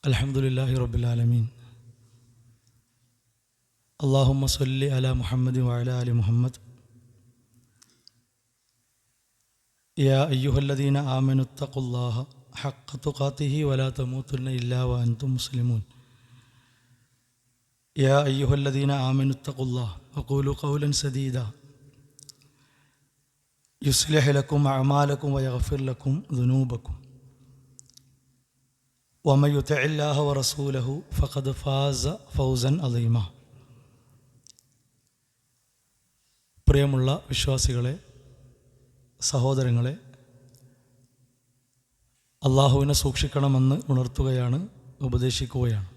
അൽഹംദുലില്ലാഹി റബ്ബിൽ ആലമീൻ. അല്ലാഹുമ്മ സ്വല്ലി അലാ മുഹമ്മദ് വഅലാ ആലി മുഹമ്മദ്. യാ അയ്യുഹല്ലദീന ആമനുത്തഖുല്ലാഹ ഹഖ്ഖ തുഖാതിഹി വലാ തമൂതുന്ന ഇല്ലാ വഅൻതും മുസ്ലിമൂൻ. യാ അയ്യുഹല്ലദീന ആമനുത്തഖുല്ലാഹ വഖൂലു ഖൗലൻ സദീദാ യുസ്ലിഹ് ലക്കും അഅമാലക്കും വയഗ്ഫിർ ലക്കും ദുനൂബക്കും വമൻ യുതിഇല്ലാഹ വറസൂലഹു ഫഖദ് ഫാസ ഫൗസൻ അളീമാ. പ്രിയമുള്ള വിശ്വാസികളെ, സഹോദരങ്ങളെ, അള്ളാഹുവിനെ സൂക്ഷിക്കണമെന്ന് ഉണർത്തുകയാണ്, ഉപദേശിക്കുകയാണ്.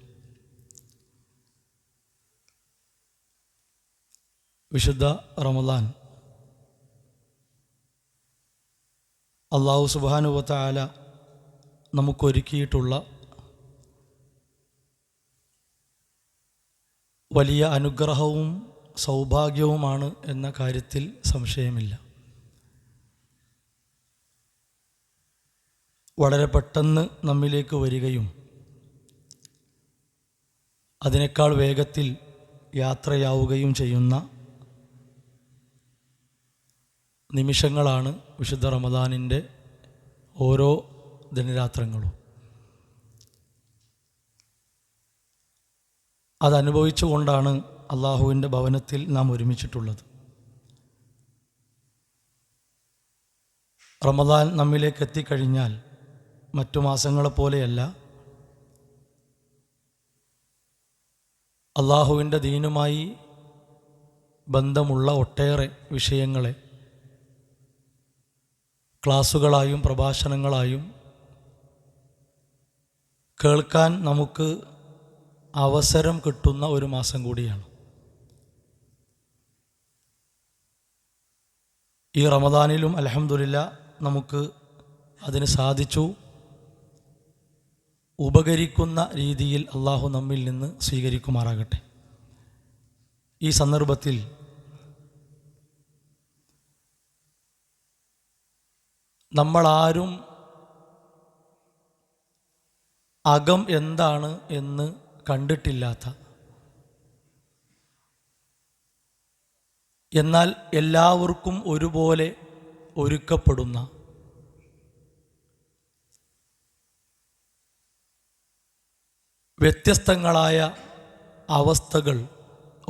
വിശുദ്ധ റമളാൻ അള്ളാഹു സുബ്ഹാനഹു വ തആല നമുക്കൊരുക്കിയിട്ടുള്ള വലിയ അനുഗ്രഹവും സൗഭാഗ്യവുമാണ് എന്ന കാര്യത്തിൽ സംശയമില്ല. വളരെ പെട്ടെന്ന് നമ്മിലേക്ക് വരികയും അതിനേക്കാൾ വേഗത്തിൽ യാത്രയാവുകയും ചെയ്യുന്ന നിമിഷങ്ങളാണ് വിശുദ്ധ റമദാനിൻ്റെ ഓരോ ദിനരാത്രങ്ങളും. അതനുഭവിച്ചുകൊണ്ടാണ് അള്ളാഹുവിൻ്റെ ഭവനത്തിൽ നാം ഒരുമിച്ചിട്ടുള്ളത്. റമദാൻ നമ്മിലേക്ക് എത്തിക്കഴിഞ്ഞാൽ മറ്റു മാസങ്ങളെപ്പോലെയല്ല, അള്ളാഹുവിൻ്റെ ദീനുമായി ബന്ധമുള്ള ഒട്ടേറെ വിഷയങ്ങളെ ക്ലാസുകളായും പ്രഭാഷണങ്ങളായും കേൾക്കാൻ നമുക്ക് അവസരം കിട്ടുന്ന ഒരു മാസം കൂടിയാണ്. ഈ റമദാനിലും അൽഹംദുലില്ലാ നമുക്ക് അതിന് സാധിച്ചു. ഉപകരിക്കുന്ന രീതിയിൽ അള്ളാഹു നമ്മിൽ നിന്ന് സ്വീകരിക്കുമാറാകട്ടെ. ഈ സന്ദർഭത്തിൽ നമ്മളാരും അകം എന്താണ് എന്ന് കണ്ടിട്ടില്ലാത്ത, എന്നാൽ എല്ലാവർക്കും ഒരുപോലെ ഒരുക്കപ്പെടുന്ന, വ്യത്യസ്തങ്ങളായ അവസ്ഥകൾ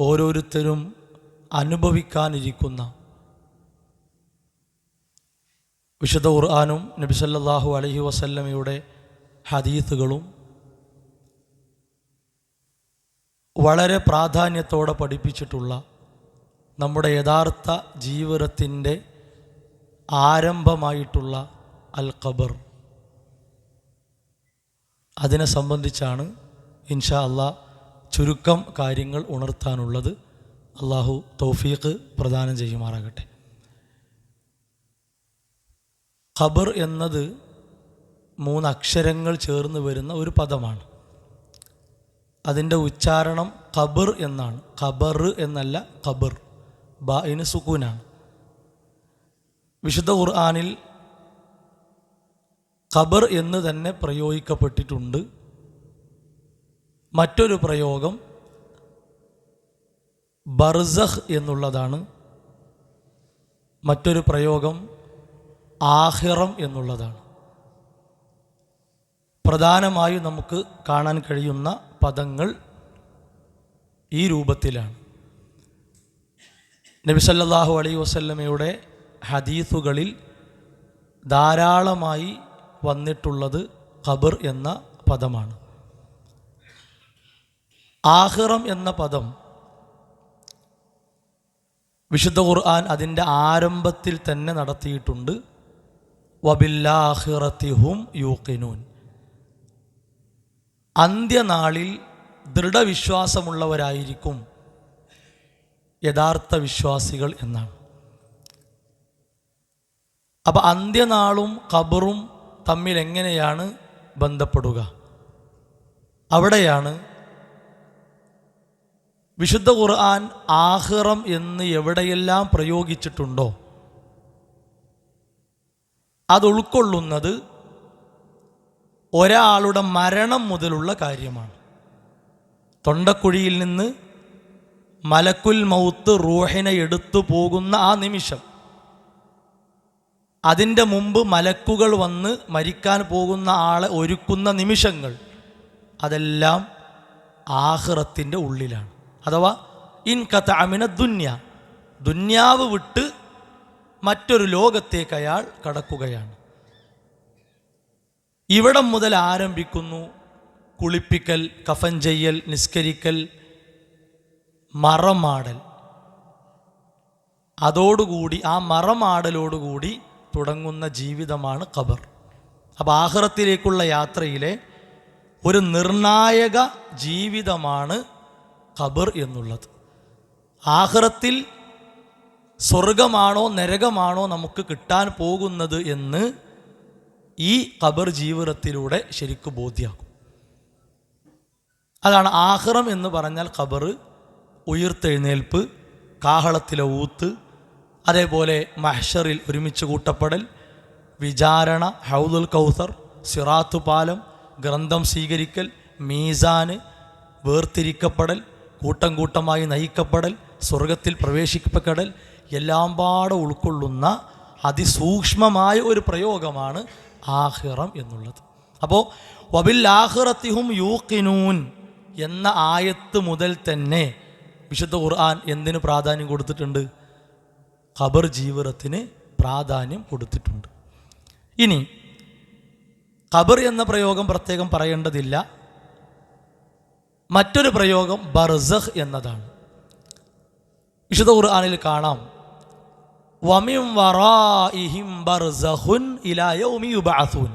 ഓരോരുത്തരും അനുഭവിക്കാനിരിക്കുന്ന വിശുദ്ധ ഖുർആനും നബി സല്ലല്ലാഹു അലൈഹി വസല്ലമയുടെ ഹദീസുകളും വളരെ പ്രാധാന്യത്തോടെ പഠിപ്പിച്ചിട്ടുള്ള നമ്മുടെ യഥാർത്ഥ ജീവിതത്തിൻ്റെ ആരംഭമായിട്ടുള്ള അൽ ഖബർ, അതിനെ സംബന്ധിച്ചാണ് ഇൻഷാ അല്ലാഹ് ചുരുക്കം കാര്യങ്ങൾ ഉണർത്താനുള്ളത്. അള്ളാഹു തൗഫീഖ് പ്രദാനം ചെയ്യുമാറാകട്ടെ. ഖബർ എന്നത് 3 അക്ഷരങ്ങൾ ചേർന്ന് വരുന്ന ഒരു പദമാണ്. അതിൻ്റെ ഉച്ചാരണം ഖബർ എന്നാണ്. ഖബർ എന്നല്ല, ഖബർ. ബാഇന് സുക്കൂനാണ്. വിശുദ്ധ ഖുർആനിൽ ഖബർ എന്ന് തന്നെ പ്രയോഗിക്കപ്പെട്ടിട്ടുണ്ട്. മറ്റൊരു പ്രയോഗം ബർസഖ് എന്നുള്ളതാണ്. മറ്റൊരു പ്രയോഗം ആഖിറം എന്നുള്ളതാണ്. പ്രധാനമായും നമുക്ക് കാണാൻ കഴിയുന്ന പദങ്ങൾ ഈ രൂപത്തിലാണ്. നബി സല്ലല്ലാഹു അലൈഹി വസല്ലമയുടെ ഹദീസുകളിൽ ധാരാളമായി വന്നിട്ടുള്ളത് ഖബർ എന്ന പദമാണ്. ആഖിറം എന്ന പദം വിശുദ്ധ ഖുർആൻ അതിൻ്റെ ആരംഭത്തിൽ തന്നെ നടത്തിയിട്ടുണ്ട്. വബില്ലാഖിറതി ഹും യൂഖിനൂൻ. അന്ത്യനാളിൽ ദൃഢവിശ്വാസമുള്ളവരായിരിക്കും യഥാർത്ഥ വിശ്വാസികൾ എന്നാണ്. അപ്പം അന്ത്യനാളും ഖബറും തമ്മിൽ എങ്ങനെയാണ് ബന്ധപ്പെടുക? അവിടെയാണ് വിശുദ്ധ ഖുർആൻ ആഖിറം എന്ന് എവിടെയെല്ലാം പ്രയോഗിച്ചിട്ടുണ്ടോ അത് ഉൾക്കൊള്ളുന്നത് ഒരാളുടെ മരണം മുതലുള്ള കാര്യമാണ്. തൊണ്ടക്കുഴിയിൽ നിന്ന് മലക്കുൽ മൗത്ത് റൂഹിനെ എടുത്തു പോകുന്ന ആ നിമിഷം, അതിൻ്റെ മുമ്പ് മലക്കുകൾ വന്ന് മരിക്കാൻ പോകുന്ന ആളെ ഒരുക്കുന്ന നിമിഷങ്ങൾ, അതെല്ലാം ആഖിറത്തിൻ്റെ ഉള്ളിലാണ്. അഥവാ ഇൻ ഖതഅമിന ദുന്യ, ദുന്യാവ് വിട്ട് മറ്റൊരു ലോകത്തേക്ക് അയാൾ കടക്കുകയാണ്. ഇവിടം മുതൽ ആരംഭിക്കുന്നു കുളിപ്പിക്കൽ, കഫൻ ചെയ്യൽ, നിസ്കരിക്കൽ, മറമാടൽ. അതോടുകൂടി, ആ മറമാടലോടുകൂടി തുടങ്ങുന്ന ജീവിതമാണ് ഖബർ. അപ്പോൾ ആഖിറത്തിലേക്കുള്ള യാത്രയിലെ ഒരു നിർണായക ജീവിതമാണ് ഖബർ എന്നുള്ളത്. ആഖിറത്തിൽ സ്വർഗമാണോ നരകമാണോ നമുക്ക് കിട്ടാൻ പോകുന്നത് എന്ന് ഈ ഖബർ ജീവിതത്തിലൂടെ ശരിക്കും ബോധ്യമാക്കും. അതാണ് ആഖിറം എന്ന് പറഞ്ഞാൽ. ഖബർ, ഉയിർത്തെഴുന്നേൽപ്പ്, കാഹളത്തിലെ ഊത്ത്, അതേപോലെ മഹ്ശറിൽ ഒരുമിച്ച് കൂട്ടപ്പെടൽ, വിചാരണ, ഹൗദുൽ കൗസർ, സിറാത്ത് പാലം, ഗ്രന്ഥം സ്വീകരിക്കൽ, മീസാന്, വേർതിരിക്കപ്പെടൽ, കൂട്ടം കൂട്ടമായി നയിക്കപ്പെടൽ, സ്വർഗത്തിൽ പ്രവേശിക്കപ്പെടൽ, എല്ലാം പാടെ ഉൾക്കൊള്ളുന്ന അതിസൂക്ഷ്മമായ ഒരു പ്രയോഗമാണ് ആഖിറം എന്നുള്ളത്. അപ്പോൾ വബിൽ ആഖിറത്തിഹും യൂഖിനൂൻ എന്ന ആയത്ത് മുതൽ തന്നെ വിശുദ്ധ ഖുർആൻ എന്തിന് പ്രാധാന്യം കൊടുത്തിട്ടുണ്ട്? ഖബർ ജീവിതത്തിന് പ്രാധാന്യം കൊടുത്തിട്ടുണ്ട്. ഇനി ഖബർ എന്ന പ്രയോഗം പ്രത്യേകം പറയേണ്ടതില്ല. മറ്റൊരു പ്രയോഗം ബർസഖ് എന്നതാണ്. വിശുദ്ധ ഖുർആനിൽ കാണാം, വമിൻ വറാഇഹിം ബർസഖുൻ ഇലാ യൗമി യുബഅസൂൻ.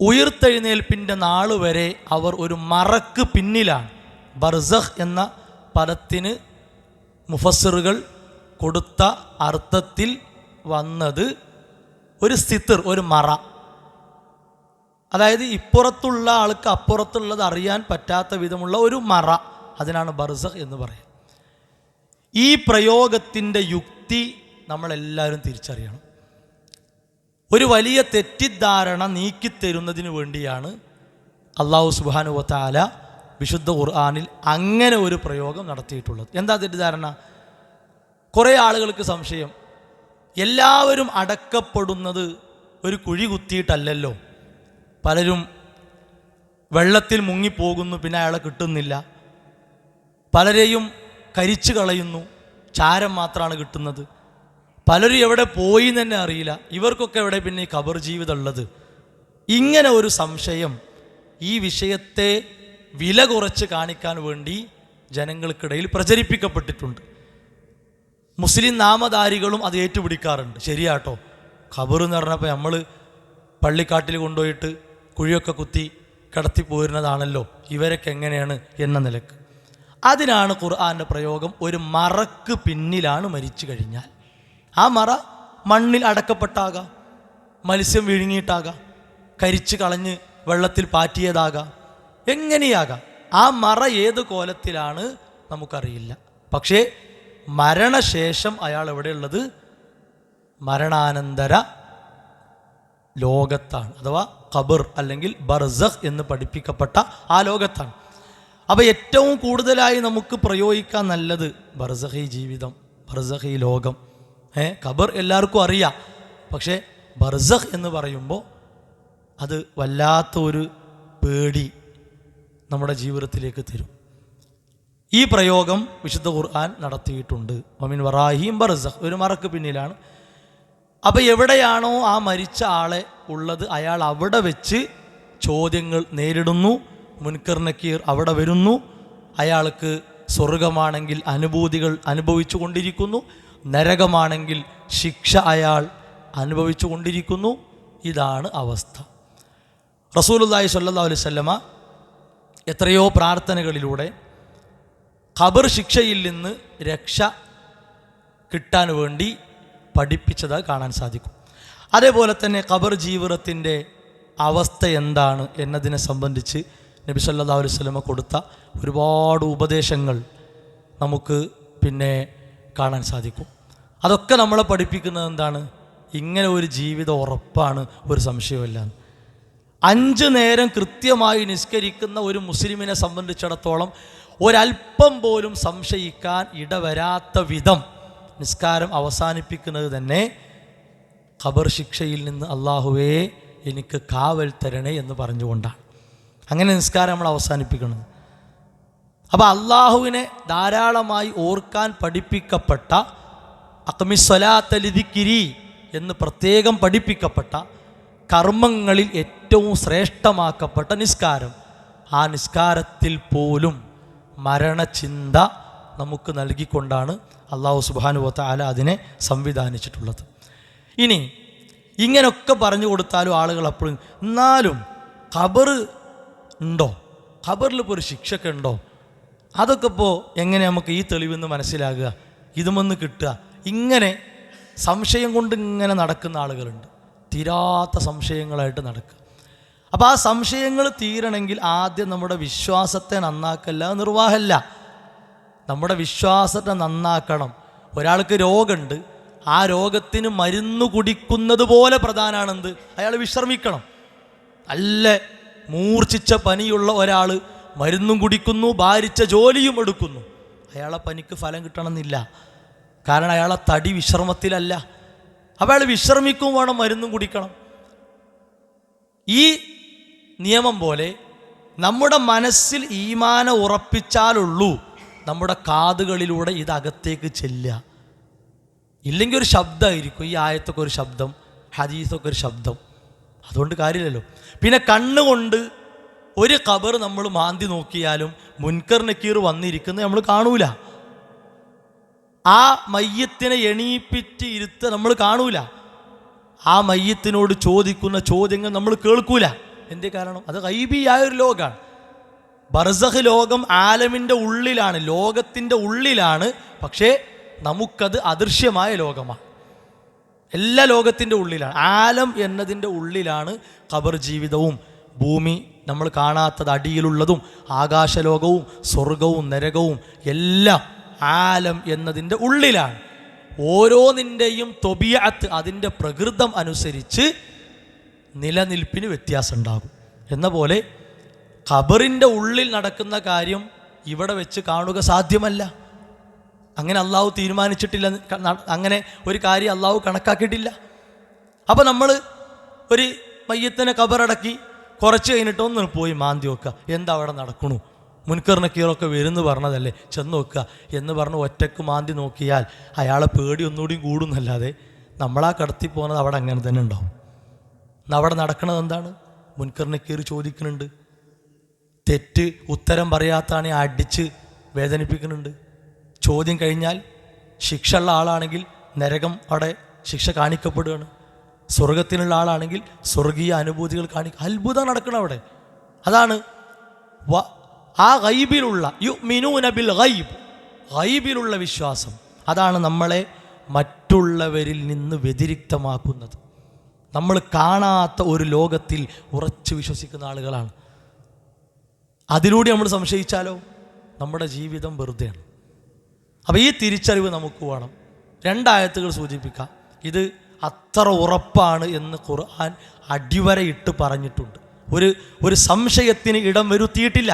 ഉയിർത്തെഴുന്നേൽപ്പിൻ്റെ നാൾ വരെ അവർ ഒരു മറക്ക് പിന്നിലാണ്. ബർസഖ് എന്ന പദത്തിന് മുഫസ്സിറുകൾ കൊടുത്ത അർത്ഥത്തിൽ വന്നത് ഒരു സിത്തർ, ഒരു മറ. അതായത് ഇപ്പുറത്തുള്ള ആൾക്ക് അപ്പുറത്തുള്ളത് അറിയാൻ പറ്റാത്ത വിധമുള്ള ഒരു മറ, അതിനാണ് ബർസഖ് എന്ന് പറയുക. ഈ പ്രയോഗത്തിൻ്റെ യുക്തി നമ്മളെല്ലാവരും തിരിച്ചറിയണം. ഒരു വലിയ തെറ്റിദ്ധാരണ നീക്കിത്തരുന്നതിന് വേണ്ടിയാണ് അല്ലാഹു സുബ്ഹാനഹു വ തആല വിശുദ്ധ ഖുർആനിൽ അങ്ങനെ ഒരു പ്രയോഗം നടത്തിയിട്ടുള്ളത്. എന്താ തെറ്റിദ്ധാരണ? കുറേ ആളുകൾക്ക് സംശയം, എല്ലാവരും അടക്കപ്പെടുന്നത് ഒരു കുഴി കുത്തിയിട്ടല്ലല്ലോ. പലരും വെള്ളത്തിൽ മുങ്ങിപ്പോകുന്നു, പിന്നെ അയാളെ കിട്ടുന്നില്ല. പലരെയും കരിച്ചു കളയുന്നു, ചാരം മാത്രമാണ് കിട്ടുന്നത്. പലരും എവിടെ പോയി എന്ന് തന്നെ അറിയില്ല. ഇവർക്കൊക്കെ എവിടെ പിന്നെ ഈ ഖബർ ജീവിതം ഉള്ളത്? ഇങ്ങനെ ഒരു സംശയം ഈ വിഷയത്തെ വില കുറച്ച് കാണിക്കാൻ വേണ്ടി ജനങ്ങൾക്കിടയിൽ പ്രചരിപ്പിക്കപ്പെട്ടിട്ടുണ്ട്. മുസ്ലിം നാമധാരികളും അത് ഏറ്റുപിടിക്കാറുണ്ട്. ശരിയാട്ടോ, ഖബർ എന്ന് പറഞ്ഞപ്പോൾ നമ്മൾ പള്ളിക്കാട്ടിൽ കൊണ്ടുപോയിട്ട് കുഴിയൊക്കെ കുത്തി കിടത്തിപ്പോരുന്നതാണല്ലോ, ഇവരൊക്കെ എങ്ങനെയാണ് എന്ന നിലക്ക്. അതിനാണ് ഖുർആൻ്റെ പ്രയോഗം, ഒരു മറക്ക് പിന്നിലാണ് മരിച്ചു കഴിഞ്ഞാൽ. ആ മറ മണ്ണിൽ അടക്കപ്പെട്ടാകാം, മത്സ്യം വിഴുങ്ങിയിട്ടാകാം, കരിച്ച് കളഞ്ഞ് വെള്ളത്തിൽ പാറ്റിയതാകാം, എങ്ങനെയാകാം. ആ മറ ഏത് കോലത്തിലാണ് നമുക്കറിയില്ല. പക്ഷേ മരണശേഷം അയാൾ എവിടെയുള്ളത്? മരണാനന്തര ലോകത്താണ്, അഥവാ ഖബർ അല്ലെങ്കിൽ ബർസഖ് എന്ന് പഠിപ്പിക്കപ്പെട്ട ആ ലോകത്താണ്. അപ്പോൾ ഏറ്റവും കൂടുതലായി നമുക്ക് പ്രയോഗിക്കാൻ നല്ലത് ബർസഖി ജീവിതം, ബർസഖി ലോകം. ഖബർ എല്ലാവർക്കും അറിയാം, പക്ഷേ ബർസഖ് എന്ന് പറയുമ്പോൾ അത് വല്ലാത്ത ഒരു പേടി നമ്മുടെ ജീവിതത്തിലേക്ക് തരും. ഈ പ്രയോഗം വിശുദ്ധ ഖുർആൻ നടത്തിയിട്ടുണ്ട്. വമിൻ വറാഹിം ബർസഖ്, ഒരു മറക്ക് പിന്നിലാണ്. അപ്പോൾ എവിടെയാണോ ആ മരിച്ച ആളെ ഉള്ളത്, അയാൾ അവിടെ വെച്ച് ചോദ്യങ്ങൾ നേരിടുന്നു. മുൻകർ നക്കീർ അവിടെ വരുന്നു. അയാൾക്ക് സ്വർഗമാണെങ്കിൽ അനുഭൂതികൾ അനുഭവിച്ചു കൊണ്ടിരിക്കുന്നു, നരകമാണെങ്കിൽ ശിക്ഷ അയാൾ അനുഭവിച്ചു കൊണ്ടിരിക്കുന്നു. ഇതാണ് അവസ്ഥ. റസൂലുള്ളാഹി സ്വല്ലല്ലാഹു അലൈഹി വസല്ലമ എത്രയോ പ്രാർത്ഥനകളിലൂടെ ഖബർ ശിക്ഷയിൽ നിന്ന് രക്ഷ കിട്ടാൻ വേണ്ടി പഠിപ്പിച്ചത് കാണാൻ സാധിക്കും. അതേപോലെ തന്നെ ഖബർ ജീവിതത്തിൻ്റെ അവസ്ഥ എന്താണ് എന്നതിനെ സംബന്ധിച്ച് നബി സല്ലല്ലാഹു അലൈഹി വസല്ലമ കൊടുത്ത ഒരുപാട് ഉപദേശങ്ങൾ നമുക്ക് പിന്നെ കാണാൻ സാധിക്കും. അതൊക്കെ നമ്മളെ പഠിപ്പിക്കുന്നത് എന്താണ്? ഇങ്ങനെ ഒരു ജീവിതം ഉറപ്പാണ്, ഒരു സംശയമില്ല. 5 നേരം കൃത്യമായി നിസ്കരിക്കുന്ന ഒരു മുസ്ലിമിനെ സംബന്ധിച്ചിടത്തോളം ഒരല്പം പോലും സംശയിക്കാൻ ഇടവരാത്ത വിധം നിസ്കാരം അവസാനിപ്പിക്കുന്നത് തന്നെ ഖബർ ശിക്ഷയിൽ നിന്ന് അള്ളാഹുവേ എനിക്ക് കാവൽ തരണേ എന്ന് പറഞ്ഞുകൊണ്ടാണ്. അങ്ങനെ നിസ്കാരം നമ്മൾ അവസാനിപ്പിക്കുന്നത്. അപ്പോൾ അള്ളാഹുവിനെ ധാരാളമായി ഓർക്കാൻ പഠിപ്പിക്കപ്പെട്ട അഖ്മിസ്സലാത്ത ലിദിക്രി എന്ന് പ്രത്യേകം പഠിപ്പിക്കപ്പെട്ട കർമ്മങ്ങളിൽ ഏറ്റവും ശ്രേഷ്ഠമാക്കപ്പെട്ട നിസ്കാരം, ആ നിസ്കാരത്തിൽ പോലും മരണചിന്ത നമുക്ക് നൽകിക്കൊണ്ടാണ് അള്ളാഹു സുബ്ഹാനഹു വ തആല അതിനെ സംവിധാനിച്ചിട്ടുള്ളത്. ഇനി ഇങ്ങനെയൊക്കെ പറഞ്ഞു കൊടുത്താലും ആളുകൾ അപ്പോഴും എന്നാലും ഖബർ ഉണ്ടോ, ഖബറിൽ ഇപ്പോൾ ഒരു ശിക്ഷയൊക്കെ ഉണ്ടോ, അതൊക്കെ ഇപ്പോൾ എങ്ങനെ നമുക്ക് ഈ തെളിവെന്ന് മനസ്സിലാകുക, ഇതുമെന്ന് കിട്ടുക, ഇങ്ങനെ സംശയം കൊണ്ട് ഇങ്ങനെ നടക്കുന്ന ആളുകളുണ്ട്. തീരാത്ത സംശയങ്ങളായിട്ട് നടക്കുക. അപ്പോൾ ആ സംശയങ്ങൾ തീരണമെങ്കിൽ ആദ്യം നമ്മുടെ വിശ്വാസത്തെ നന്നാക്കല്ല, നിർവാഹമല്ല, നമ്മുടെ വിശ്വാസത്തെ നന്നാക്കണം. ഒരാൾക്ക് രോഗമുണ്ട്, ആ രോഗത്തിന് മരുന്ന് കുടിക്കുന്നത് പോലെ പ്രധാനമാണെന്ത്, അയാൾ വിശ്രമിക്കണം. നല്ല മൂർച്ഛിച്ച പനിയുള്ള ഒരാൾ മരുന്നും കുടിക്കുന്നു, ഭാരിച്ച ജോലിയും എടുക്കുന്നു, അയാളെ പനിക്ക് ഫലം കിട്ടണമെന്നില്ല. കാരണം അയാളെ തടി വിശ്രമത്തിലല്ല. അപ്പോൾ അയാൾ വിശ്രമിക്കും വേണം, മരുന്നും കുടിക്കണം. ഈ നിയമം പോലെ നമ്മുടെ മനസ്സിൽ ഈമാന ഉറപ്പിച്ചാലുള്ളൂ നമ്മുടെ കാതുകളിലൂടെ ഇതകത്തേക്ക് ചെല്ലുക. ഇല്ലെങ്കിൽ ഒരു ശബ്ദമായിരിക്കും, ഈ ആയത്തൊക്കെ ഒരു ശബ്ദം, ഹദീസൊക്കെ ഒരു ശബ്ദം, അതുകൊണ്ട് കാര്യമില്ലല്ലോ. പിന്നെ കണ്ണുകൊണ്ട് ഒരു ഖബർ നമ്മൾ മാന്തി നോക്കിയാലും മുൻകർ നക്കീർ വന്നിരിക്കുന്നത് നമ്മൾ കാണൂല. ആ മയ്യത്തിനെ എണീപ്പിച്ച് ഇരുത്ത് നമ്മൾ കാണൂല. ആ മയ്യത്തിനോട് ചോദിക്കുന്ന ചോദ്യങ്ങൾ നമ്മൾ കേൾക്കൂല. എന്തേ കാരണം? അത് ഗൈബിയായൊരു ലോകമാണ്. ബർസഖ് ലോകം ആലമിൻ്റെ ഉള്ളിലാണ്, ലോകത്തിൻ്റെ ഉള്ളിലാണ്. പക്ഷേ നമുക്കത് അദൃശ്യമായ ലോകമാണ്. എല്ലാ ലോകത്തിൻ്റെ ഉള്ളിലാണ്. ആലം എന്നതിൻ്റെ ഉള്ളിലാണ് ഖബർ ജീവിതവും ഭൂമി നമ്മൾ കാണാത്തത് അടിയിലുള്ളതും ആകാശലോകവും സ്വർഗവും നരകവും എല്ലാം ആലം എന്നതിൻ്റെ ഉള്ളിലാണ്. ഓരോന്നിൻ്റെയും തൊബിയത്ത്, അതിൻ്റെ പ്രകൃതം അനുസരിച്ച് നിലനിൽപ്പിന് വ്യത്യാസം ഉണ്ടാകും. എന്ന പോലെ ഖബറിൻ്റെ ഉള്ളിൽ നടക്കുന്ന കാര്യം ഇവിടെ വെച്ച് കാണുക സാധ്യമല്ല. അങ്ങനെ അള്ളാഹു തീരുമാനിച്ചിട്ടില്ല, അങ്ങനെ ഒരു കാര്യം അള്ളാഹു കണക്കാക്കിയിട്ടില്ല. അപ്പോൾ നമ്മൾ ഒരു മയ്യത്തിനെ ഖബറടക്കി കുറച്ച് കഴിഞ്ഞിട്ട് ഒന്ന് പോയി മാന്തി വെക്കുക, എന്താ അവിടെ നടക്കണു, മുൻകർ നക്കീറൊക്കെ വരുമെന്ന് പറഞ്ഞതല്ലേ, ചെന്ന് നോക്കുക എന്ന് പറഞ്ഞ് ഒറ്റക്ക് മാന്തി നോക്കിയാൽ അയാളെ പേടി ഒന്നുകൂടി കൂടുന്നല്ലാതെ നമ്മളാ കടത്തി പോകുന്നത് അവിടെ അങ്ങനെ തന്നെ ഉണ്ടാവും. അവിടെ നടക്കുന്നത് എന്താണ്? മുൻകർ നക്കീർ ചോദിക്കുന്നുണ്ട്, തെറ്റ് ഉത്തരം പറയാത്താണെ അടിച്ച് വേദനിപ്പിക്കുന്നുണ്ട്. ചോദ്യം കഴിഞ്ഞാൽ ശിക്ഷ ഉള്ള ആളാണെങ്കിൽ നരകം അവിടെ ശിക്ഷ കാണിക്കപ്പെടുകയാണ്, സ്വർഗത്തിനുള്ള ആളാണെങ്കിൽ സ്വർഗീയ അനുഭൂതികൾ അത്ഭുതം നടക്കണം അവിടെ. അതാണ് ആ ഗൈബിലുള്ള യുഅ്മിനൂന ബിൽ ഗൈബ്, ഗൈബിലുള്ള വിശ്വാസം, അതാണ് നമ്മളെ മറ്റുള്ളവരിൽ നിന്ന് വ്യതിരിക്തമാക്കുന്നത്. നമ്മൾ കാണാത്ത ഒരു ലോകത്തിൽ ഉറച്ചു വിശ്വസിക്കുന്ന ആളുകളാണ്. അതിലൂടെ നമ്മൾ സംശയിച്ചാലോ നമ്മുടെ ജീവിതം വെറുതെയാണ്. അപ്പോൾ ഈ തിരിച്ചറിവ് നമുക്ക് വേണം. 2 ആയത്തുകൾ സൂചിപ്പിക്കാം. ഇത് അത്ര ഉറപ്പാണ് എന്ന് ഖുർആൻ അടിവരയിട്ട് പറഞ്ഞിട്ടുണ്ട്. ഒരു സംശയത്തിന് ഇടം വരുത്തിയിട്ടില്ല.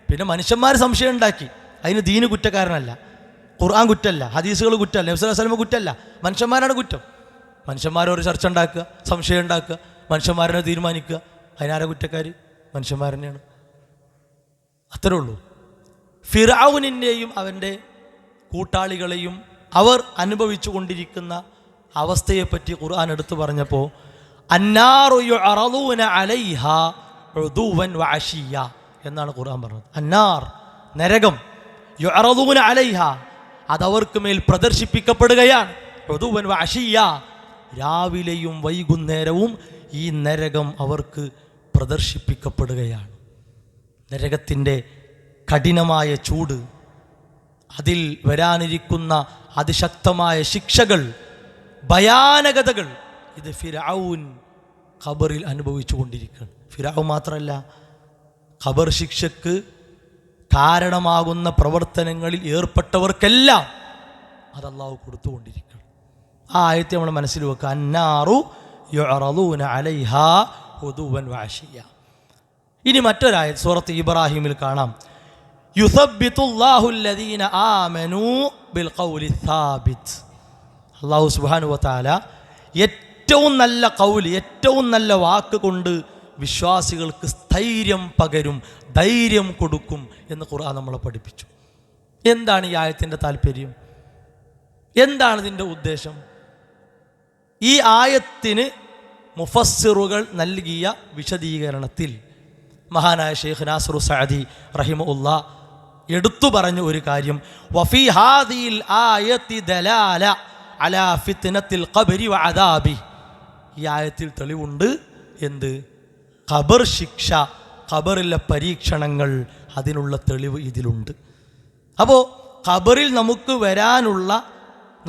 പിന്നെ മനുഷ്യന്മാർ സംശയം ഉണ്ടാക്കി, അതിന് ദീന് കുറ്റക്കാരനല്ല, ഖുർആൻ കുറ്റമല്ല, ഹദീസുകൾ കുറ്റമല്ല, നബി സല്ലല്ലാഹു അലൈഹി വസല്ലം കുറ്റമല്ല, മനുഷ്യന്മാരാണ് കുറ്റം. മനുഷ്യന്മാരൊരു ചർച്ച ഉണ്ടാക്കുക, സംശയം ഉണ്ടാക്കുക, മനുഷ്യന്മാരനെ തീരുമാനിക്കുക, അതിനാരെ കുറ്റക്കാർ? മനുഷ്യന്മാർ തന്നെയാണ്. അത്രേ ഉള്ളൂ. ഫിർഔനിൻ്റെയും അവൻ്റെ കൂട്ടാളികളെയും അവർ അനുഭവിച്ചു കൊണ്ടിരിക്കുന്ന അവസ്ഥയെപ്പറ്റി ഖുർആൻ എടുത്തു പറഞ്ഞപ്പോൾ അന്നാറു യുഅറദൂന അലൈഹാ ഉദുവൻ വഅശിയ എന്നാണ് ഖുർആൻ പറഞ്ഞത്. അന്നാർ, നരകം, യുഅറദൂന അലൈഹാ, അതവർക്ക് മേൽ പ്രദർശിപ്പിക്കപ്പെടുകയാണ്. ഉദുവൻ വഅശിയ, രാവിലെയും വൈകുന്നേരവും ഈ നരകം അവർക്ക് പ്രദർശിപ്പിക്കപ്പെടുകയാണ്. നരകത്തിൻ്റെ കഠിനമായ ചൂട്, അതിൽ വരാനിരിക്കുന്ന അതിശക്തമായ ശിക്ഷകൾ, ഭയാനകതകൾ, ഇത് ഫിർഔൻ ഖബറിൽ അനുഭവിച്ചു കൊണ്ടിരിക്കുകയാണ്. ഫിർഔൻ മാത്രമല്ല, ഖബർ ശിക്ഷക്ക് കാരണമാകുന്ന പ്രവർത്തനങ്ങളിൽ ഏർപ്പെട്ടവർക്കെല്ലാം അത് അല്ലാഹു കൊടുത്തുകൊണ്ടിരിക്കുകയാണ്. ആ ആയത്തെ നമ്മൾ മനസ്സിൽ വെക്കുക. അന്നാറു യുഅറദൂന അലൈഹാ ഹുദുവൻ വഅശിയ. ഇനി മറ്റൊരായത് സൂറത്ത് ഇബ്രാഹിമിൽ കാണാം, യുസബ്ബിതുല്ലാഹു അല്ലദീന ആമനൂ ബിൽ ഖൗലി സാബിത്ത്. അല്ലാഹു സുബ്ഹാനഹു വ തആല ഏറ്റവും നല്ല ഖൗൽ, ഏറ്റവും നല്ല വാക്ക് കൊണ്ട് വിശ്വാസികൾക്ക് സ്ഥൈര്യം പകരും, ധൈര്യം കൊടുക്കും എന്ന് ഖുർആൻ നമ്മളെ പഠിപ്പിച്ചു. എന്താണ് ഈ ആയത്തിൻ്റെ താല്പര്യം? എന്താണ് ഇതിൻ്റെ ഉദ്ദേശം? ഈ ആയത്തിന് മുഫസ്സിറുകൾ നൽകിയ വിശദീകരണത്തിൽ മഹാനായ ഷെയ്ഖ് നാസിറു സഅദി റഹിമഹുല്ലാ എടുത്തു പറഞ്ഞ ഒരു കാര്യം, വഫീ ഹാദിഹിൽ ആയത്തി ദലാല അലാ ഫിത്നത്തിൽ ഖബ്രി വഅദാബി. ഈ ആയത്തിൽ തെളിവുണ്ട്. എന്ത്? ഖബർ ശിക്ഷ, ഖബറിലെ പരീക്ഷണങ്ങൾ, അതിനുള്ള തെളിവ് ഇതിലുണ്ട്. അപ്പോൾ ഖബറിൽ നമുക്ക് വരാനുള്ള,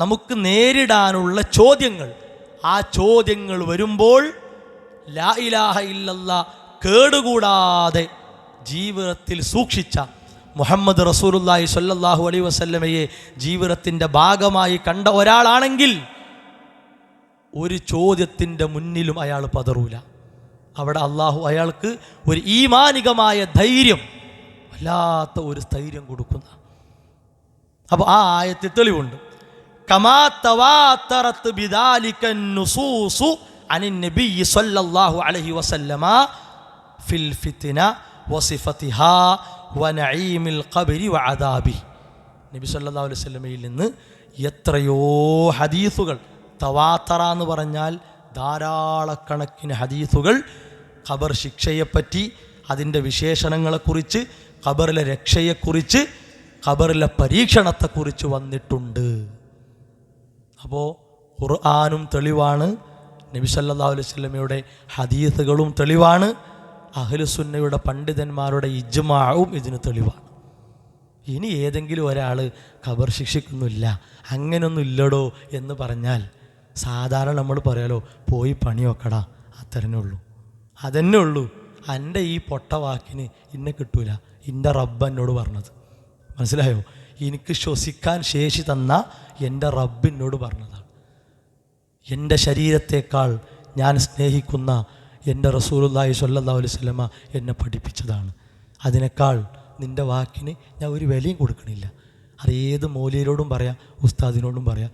നമുക്ക് നേരിടാനുള്ള ചോദ്യങ്ങൾ, ആ ചോദ്യങ്ങൾ വരുമ്പോൾ ലാ ഇലാഹ ഇല്ലല്ലാ കേടുകൂടാതെ ജീവിതത്തിൽ സൂക്ഷിച്ച മുഹമ്മദ് റസൂലുള്ളാഹി സ്വല്ലല്ലാഹു അലൈഹി വസല്ലമയെ ജീവിതത്തിൻ്റെ ഭാഗമായി കണ്ട ഒരാളാണെങ്കിൽ ഒരു ചോദ്യത്തിൻ്റെ മുന്നിലും അയാൾ പതറൂല. അവിടെ അള്ളാഹു അയാൾക്ക് ഒരു ഈമാനികമായ ധൈര്യം, വല്ലാത്ത ഒരു സ്ഥൈര്യം കൊടുക്കുന്ന. അപ്പോൾ ആ ആയത്തിൽ തെളിവുണ്ട്. കമാ തവാത്തറത് ബിദാലിക നുസൂസു അനിൻ നബി സ്വല്ലല്ലാഹു അലൈഹി വസല്ലമ ഫിൽ ഫിത്ന വസിഫതിഹാ വനഈമിൽ ഖബ്രി വഅദാബി. നബി സല്ലല്ലാഹു അലൈഹി വസല്ലമയിൽ നിന്ന് എത്രയോ ഹദീസുകൾ, തവാത്തറ എന്ന് പറഞ്ഞാൽ ധാരാളക്കണക്കിന് ഹദീസുകൾ ഖബർ ശിക്ഷയെപ്പറ്റി, അതിൻ്റെ വിശേഷണങ്ങളെക്കുറിച്ച്, ഖബറിലെ രക്ഷയെക്കുറിച്ച്, ഖബറിലെ പരീക്ഷണത്തെക്കുറിച്ച് വന്നിട്ടുണ്ട്. അപ്പോൾ ഖുർആനും തെളിവാണ്, നബി സല്ലല്ലാഹു അലൈഹി വസല്ലമയുടെ ഹദീസുകളും തെളിവാണ്, അഹ്ലുസുന്നയുടെ പണ്ഡിതന്മാരുടെ ഇജ്മാഉം ഇതിന് തെളിവാണ്. ഇനി ഏതെങ്കിലും ഒരാൾ ഖബർ ശിക്ഷിക്കുന്നില്ല, അങ്ങനൊന്നും ഇല്ലടോ എന്ന് പറഞ്ഞാൽ സാധാരണ നമ്മൾ പറയാലോ, പോയി പണി വെക്കടാ, അത്രന്നെ ഉള്ളൂ, അതന്നെ ഉള്ളൂ. എൻ്റെ ഈ പൊട്ട വാക്കിന് ഇന്നെ കിട്ടൂല, എൻ്റെ റബ്ബ് എന്നോട് പറഞ്ഞത്. മനസ്സിലായോ? എനിക്ക് ശ്വസിക്കാൻ ശേഷി തന്ന എൻ്റെ റബ്ബ് എന്നോട് പറഞ്ഞതാണ്. എൻ്റെ ശരീരത്തേക്കാൾ ഞാൻ സ്നേഹിക്കുന്ന എൻ്റെ റസൂലുള്ളാഹി സ്വല്ലല്ലാഹു അലൈഹി വസല്ലമ എന്നെ പഠിപ്പിച്ചതാണ്. അതിനേക്കാൾ നിൻ്റെ വാക്കിന് ഞാൻ ഒരു വിലയും കൊടുക്കണില്ല. അത് ഏത് മൗലിയരോടും പറയാം, ഉസ്താദിനോടും പറയാം,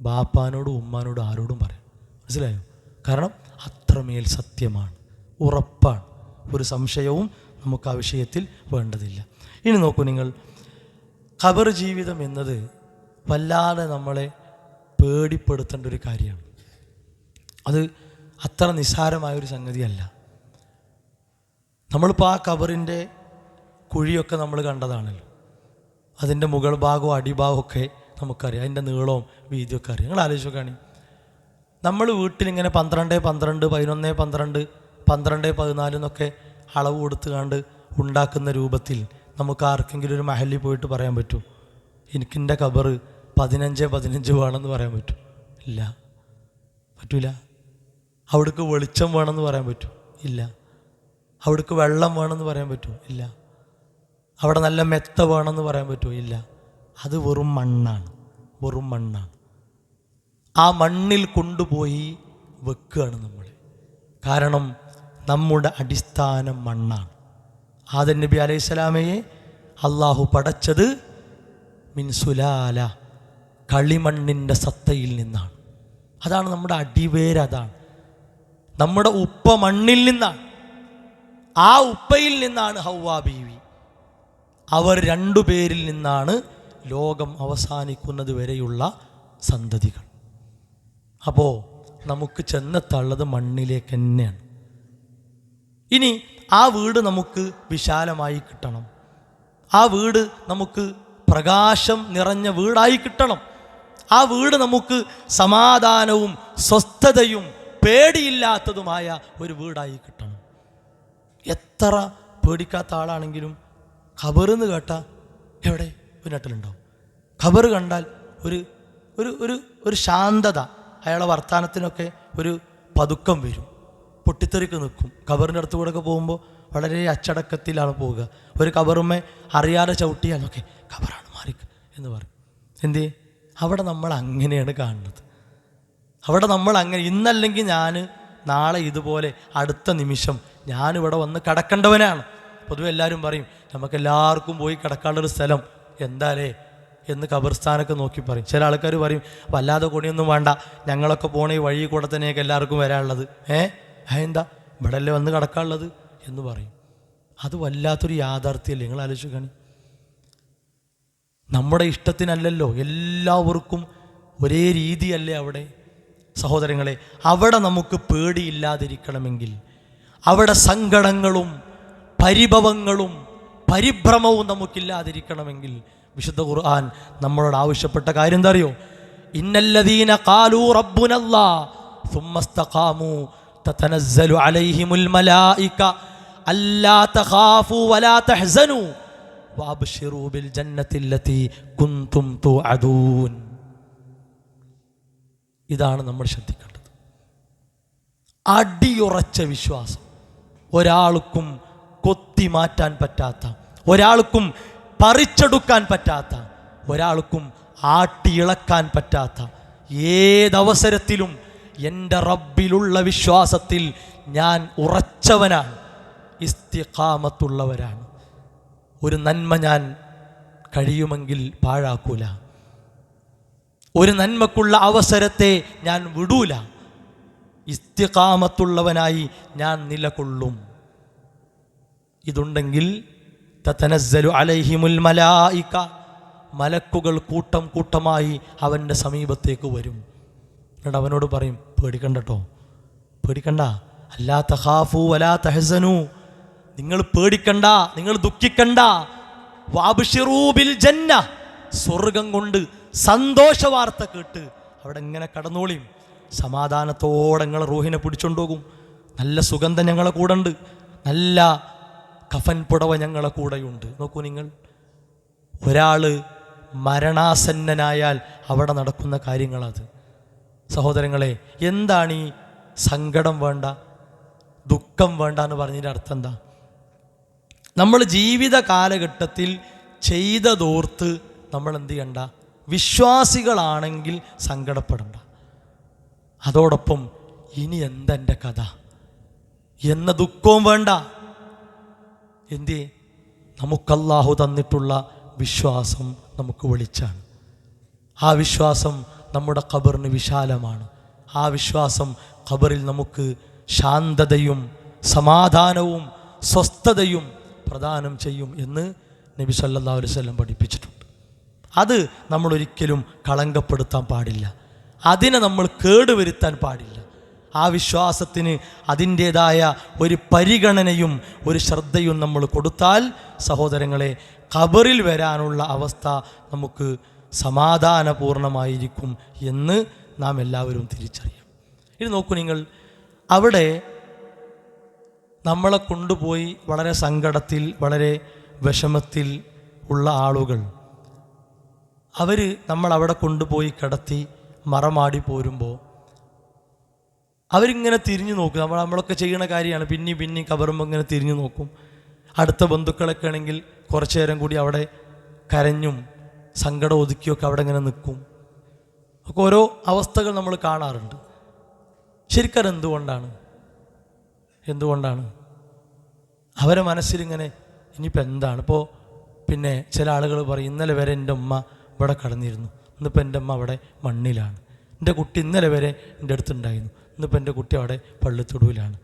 ബാപ്പാനോടും ഉമ്മാനോടും ആരോടും പറയാം. മനസ്സിലായോ? കാരണം അത്രമേൽ സത്യമാണ്, ഉറപ്പാണ്, ഒരു സംശയവും നമുക്ക് ആ വിഷയത്തിൽ വേണ്ടതില്ല. ഇനി നോക്കൂ നിങ്ങൾ, ഖബർ ജീവിതം എന്നത് വല്ലാതെ നമ്മളെ പേടിപ്പെടുത്തേണ്ട ഒരു കാര്യമാണ്. അത് അത്ര നിസ്സാരമായൊരു സംഗതിയല്ല. നമ്മളിപ്പോൾ ആ ഖബറിൻ്റെ കുഴിയൊക്കെ നമ്മൾ കണ്ടതാണല്ലോ. അതിൻ്റെ മുകൾ ഭാഗവും അടിഭാഗമൊക്കെ നമുക്കറിയാം, അതിൻ്റെ നീളവും വീതിയൊക്കെ അറിയാം. നിങ്ങൾ ആലോചിച്ച് നോക്കുകയാണെങ്കിൽ നമ്മൾ വീട്ടിലിങ്ങനെ 12, 12, 11, 12, 12, 14 എന്നൊക്കെ അളവ് കൊടുത്ത് കണ്ട് ഉണ്ടാക്കുന്ന രൂപത്തിൽ നമുക്ക് ആർക്കെങ്കിലും ഒരു മഹലിൽ പോയിട്ട് പറയാൻ പറ്റുമോ, എനിക്കെൻ്റെ ഖബർ 15, 15 വേണമെന്ന് പറയാൻ പറ്റും? ഇല്ല, പറ്റൂല. അവിടേക്ക് വെളിച്ചം വേണമെന്ന് പറയാൻ പറ്റും? ഇല്ല. അവിടേക്ക് വെള്ളം വേണമെന്ന് പറയാൻ പറ്റുമോ? ഇല്ല. അവിടെ നല്ല മെത്ത വേണമെന്ന് പറയാൻ പറ്റുമോ? ഇല്ല. അത് വെറും മണ്ണാണ്, വെറും മണ്ണാണ്. ആ മണ്ണിൽ കൊണ്ടുപോയി വെക്കുകയാണ് നമ്മൾ. കാരണം നമ്മുടെ അടിസ്ഥാനം മണ്ണാണ്. ആദം നബി അലൈഹിസ്സലാമയെ അള്ളാഹു പടച്ചത് മിൻ സുലാല, കളിമണ്ണിൻ്റെ സത്തയിൽ നിന്നാണ്. അതാണ് നമ്മുടെ അടിവേര്, അതാണ് നമ്മുടെ ഉപ്പ മണ്ണിൽ നിന്നാണ്. ആ ഉപ്പയിൽ നിന്നാണ് ഹവ്വാ ബീവി. അവർ രണ്ടുപേരിൽ നിന്നാണ് ലോകം അവസാനിക്കുന്നത് വരെയുള്ള സന്തതികൾ. അപ്പോൾ നമുക്ക് ചെന്നെത്തുള്ളത് മണ്ണിലേക്ക് തന്നെയാണ്. ഇനി ആ വീട് നമുക്ക് വിശാലമായി കിട്ടണം, ആ വീട് നമുക്ക് പ്രകാശം നിറഞ്ഞ വീടായി കിട്ടണം, ആ വീട് നമുക്ക് സമാധാനവും സ്വസ്ഥതയും പേടിയില്ലാത്തതുമായ ഒരു വീടായി കിട്ടണം. എത്ര പേടിക്കാത്ത ആളാണെങ്കിലും ഖബറെന്ന് കേട്ടാൽ എവിടെ ഒരു നട്ടലുണ്ടാവും. ഖബർ കണ്ടാൽ ഒരു ഒരു ഒരു ഒരു ശാന്തത, അയാളെ വർത്തമാനത്തിനൊക്കെ ഒരു പതുക്കം വരും, പൊട്ടിത്തെറിക്ക് നിൽക്കും. ഖബറിൻ്റെ അടുത്ത് കൂടെ ഒക്കെ പോകുമ്പോൾ വളരെ അച്ചടക്കത്തിലാണ് പോവുക. ഒരു ഖബറുമ്മേ അറിയാതെ ചവിട്ടിയാലൊക്കെ ഖബറാണ് മാറിക്ക് എന്ന് പറയും. എന്തേ? അവിടെ നമ്മൾ അങ്ങനെയാണ് കാണുന്നത്. അവിടെ നമ്മൾ അങ്ങനെ, ഇന്നല്ലെങ്കിൽ ഞാൻ നാളെ ഇതുപോലെ അടുത്ത നിമിഷം ഞാനിവിടെ വന്ന് കിടക്കേണ്ടവനാണ്. പൊതുവെ എല്ലാവരും പറയും നമുക്കെല്ലാവർക്കും പോയി കിടക്കാനുള്ളൊരു സ്ഥലം എന്താലേ എന്ന് ഖബർസ്ഥാനൊക്കെ നോക്കി പറയും. ചില ആൾക്കാർ പറയും വല്ലാതെ കൊണിയൊന്നും വേണ്ട, ഞങ്ങളൊക്കെ പോണ ഈ വഴി കൂടെ തന്നെയൊക്കെ എല്ലാവർക്കും വരാനുള്ളത്. എന്താ ഇവിടെ അല്ലേ വന്ന് കിടക്കാനുള്ളത് എന്ന് പറയും. അത് വല്ലാത്തൊരു യാഥാർത്ഥ്യമല്ലേ? നിങ്ങൾ ആലോചിക്കണി. നമ്മുടെ ഇഷ്ടത്തിനല്ലല്ലോ, എല്ലാവർക്കും ഒരേ രീതിയല്ലേ അവിടെ. സഹോദരങ്ങളെ, അവിടെ നമുക്ക് പേടിയില്ലാതിരിക്കണമെങ്കിൽ, അവിടെ സങ്കടങ്ങളും പരിഭവങ്ങളും പരിഭ്രമവും നമുക്കില്ലാതിരിക്കണമെങ്കിൽ വിശുദ്ധ ഖുർആൻ നമ്മളോട് ആവശ്യപ്പെട്ട കാര്യം എന്താ അറിയോ? ഇന്നല്ലദീന ഖാലൂ റബ്ബുനല്ലാഹ് സുമ്മസ്തഖാമൂ തതനസ്സലു അലൈഹിമുൽ മലായിക അല്ലാ തഖാഫൂ വലാ തഹ്സനൂ വഅബ്ശിറൂ ബിൽ ജന്നത്തില്ലതീ കുൻതും തുഅദൂൻ. ഇതാണ് നമ്മൾ ശ്രദ്ധിക്കേണ്ടത്. അടിയുറച്ച വിശ്വാസം, ഒരാൾക്കും കൊത്തി മാറ്റാൻ പറ്റാത്ത, ഒരാൾക്കും പറിച്ചെടുക്കാൻ പറ്റാത്ത, ഒരാൾക്കും ആട്ടിയിളക്കാൻ പറ്റാത്ത, ഏതവസരത്തിലും എൻ്റെ റബ്ബിലുള്ള വിശ്വാസത്തിൽ ഞാൻ ഉറച്ചവനാണ്, ഇസ്തിഖാമത്തുള്ളവരാണ്. ഒരു നന്മ ഞാൻ കഴിയുമെങ്കിൽ പാഴാക്കൂല, ഒരു നന്മക്കുള്ള അവസരത്തെ ഞാൻ വിടൂല, ഇസ്തിഖാമത്തുള്ളവനായി ഞാൻ നിലകൊള്ളും. ഇതുണ്ടെങ്കിൽ തതനസ്സലു അലൈഹിമുൽ മലായിക, മലക്കുകൾ കൂട്ടം കൂട്ടമായി അവൻ്റെ സമീപത്തേക്ക് വരും. എന്നിട്ട് അവനോട് പറയും പേടിക്കണ്ടട്ടോ, പേടിക്കണ്ട, അല്ലാ തഖാഫൂ വലാ തഹ്സനൂ, നിങ്ങൾ പേടിക്കണ്ട, നിങ്ങൾ ദുഃഖിക്കണ്ട, വഅബ്ശിറൂ ബിൽ ജന്ന, സ്വർഗം കൊണ്ട് സന്തോഷ വാർത്ത കേട്ട് അവിടെ ഇങ്ങനെ കടന്നോളിയും. സമാധാനത്തോടെ നിങ്ങളെ റൂഹിനെ പിടിച്ചുകൊണ്ടുപോകും. നല്ല സുഗന്ധം ഞങ്ങളെ കൂടെ ഉണ്ട്, നല്ല കഫൻ പുടവ ഞങ്ങളെ കൂടെയുണ്ട്. നോക്കൂ നിങ്ങൾ, ഒരാൾ മരണാസന്നനായാൽ അവിടെ നടക്കുന്ന കാര്യങ്ങളത്. സഹോദരങ്ങളെ, എന്താണ് ഈ സങ്കടം വേണ്ട, ദുഃഖം വേണ്ട എന്ന് പറഞ്ഞതിൻ്റെ അർത്ഥം എന്താ? നമ്മൾ ജീവിത കാലഘട്ടത്തിൽ ചെയ്തതോർത്ത് നമ്മൾ എന്ത് ചെയ്യണ്ട? വിശ്വാസികളാണെങ്കിൽ സങ്കടപ്പെടണ്ട. അതോടൊപ്പം ഇനി എന്തെൻ്റെ കഥ എന്ന ദുഃഖവും വേണ്ട. എന്തേ? നമുക്കല്ലാഹു തന്നിട്ടുള്ള വിശ്വാസം നമുക്ക് വെളിച്ചാണ്. ആ വിശ്വാസം നമ്മുടെ ഖബറിന് വിശാലമാണ്. ആ വിശ്വാസം ഖബറിൽ നമുക്ക് ശാന്തതയും സമാധാനവും സ്വസ്ഥതയും പ്രദാനം ചെയ്യും എന്ന് നബി സല്ലല്ലാഹു അലൈഹി വസല്ലം പഠിപ്പിച്ചിട്ടുണ്ട്. അത് നമ്മൾ ഒരിക്കലും കളങ്കപ്പെടുത്താൻ പാടില്ല, അതിനെ നമ്മൾ കേടുവരുത്താൻ പാടില്ല. ആ വിശ്വാസത്തിന് അതിൻ്റേതായ ഒരു പരിഗണനയും ഒരു ശ്രദ്ധയും നമ്മൾ കൊടുത്താൽ സഹോദരങ്ങളെ, ഖബറിൽ വരാനുള്ള അവസ്ഥ നമുക്ക് സമാധാനപൂർണമായിരിക്കും എന്ന് നാം എല്ലാവരും തിരിച്ചറിയാം. ഇനി നോക്കൂ നിങ്ങൾ, അവിടെ നമ്മളെ കൊണ്ടുപോയി വളരെ സങ്കടത്തിൽ, വളരെ വിഷമത്തിൽ ഉള്ള ആളുകൾ, അവർ നമ്മളവിടെ കൊണ്ടുപോയി കിടത്തി മറമാടി പോരുമ്പോൾ അവരിങ്ങനെ തിരിഞ്ഞു നോക്കും. നമ്മളൊക്കെ ചെയ്യുന്ന കാര്യമാണ്. പിന്നെയും കബറുമ്പോൾ ഇങ്ങനെ തിരിഞ്ഞു നോക്കും. അടുത്ത ബന്ധുക്കളൊക്കെ ആണെങ്കിൽ കുറച്ചു നേരം കൂടി അവിടെ കരഞ്ഞും സങ്കടം ഒതുക്കിയൊക്കെ അവിടെ ഇങ്ങനെ നിൽക്കും. ഒക്കെ ഓരോ അവസ്ഥകൾ നമ്മൾ കാണാറുണ്ട്. ശരിക്കും എന്തുകൊണ്ടാണ് അവരെ മനസ്സിലിങ്ങനെ ഇനിയിപ്പോൾ എന്താണ്? ഇപ്പോൾ പിന്നെ ചില ആളുകൾ പറയും ഇന്നലെ വരെ എൻ്റെ ഉമ്മ ഇവിടെ കടന്നിരുന്നു, ഇന്നിപ്പോൾ എൻ്റെ അമ്മ അവിടെ മണ്ണിലാണ്. എൻ്റെ കുട്ടി ഇന്നലെ വരെ എൻ്റെ അടുത്തുണ്ടായിരുന്നു, ഇന്നിപ്പോൾ എൻ്റെ കുട്ടി അവിടെ പള്ളിത്തൊടുവിലാണ്.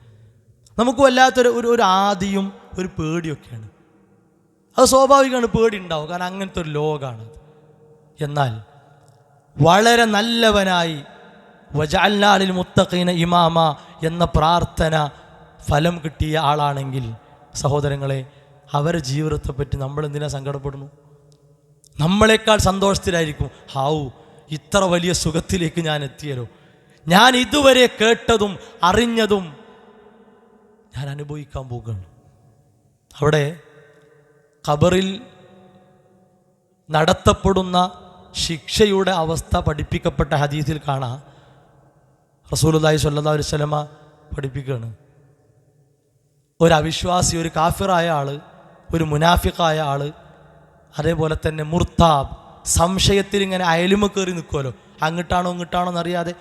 നമുക്ക് വല്ലാത്തൊരു ഒരു ആദിയും ഒരു പേടിയൊക്കെയാണ്. അത് സ്വാഭാവികമാണ്, പേടി ഉണ്ടാവും, കാരണം അങ്ങനത്തെ ഒരു ലോകമാണത്. എന്നാൽ വളരെ നല്ലവനായി വജഅൽനാ ലിൽ മുത്തഖീന ഇമാമ എന്ന പ്രാർത്ഥന ഫലം കിട്ടിയ ആളാണെങ്കിൽ സഹോദരങ്ങളെ, അവരുടെ ജീവിതത്തെപ്പറ്റി നമ്മൾ എന്തിനാ സങ്കടപ്പെടുന്നു? നമ്മളെക്കാൾ സന്തോഷത്തിലായിരിക്കും. ഹാവു, ഇത്ര വലിയ സുഖത്തിലേക്ക് ഞാൻ എത്തിയല്ലോ, ഞാൻ ഇതുവരെ കേട്ടതും അറിഞ്ഞതും ഞാൻ അനുഭവിക്കാൻ പോകുകയാണ്. അവിടെ ഖബറിൽ നടത്തപ്പെടുന്ന ശിക്ഷയുടെ അവസ്ഥ പഠിപ്പിക്കപ്പെട്ട ഹദീസിൽ കാണാം. റസൂലുള്ളാഹി സ്വല്ലല്ലാഹു അലൈഹി വസല്ലമ പഠിപ്പിക്കുകയാണ്, ഒരു അവിശ്വാസി, ഒരു കാഫിറായ ആൾ, ഒരു മുനാഫിഖായ ആൾ, അതേപോലെ തന്നെ മുർത്താബ്, സംശയത്തിൽ ഇങ്ങനെ അയലുമ കയറി നിൽക്കുമല്ലോ, അങ്ങോട്ടാണോ ഇങ്ങോട്ടാണോ എന്നറിയാതെ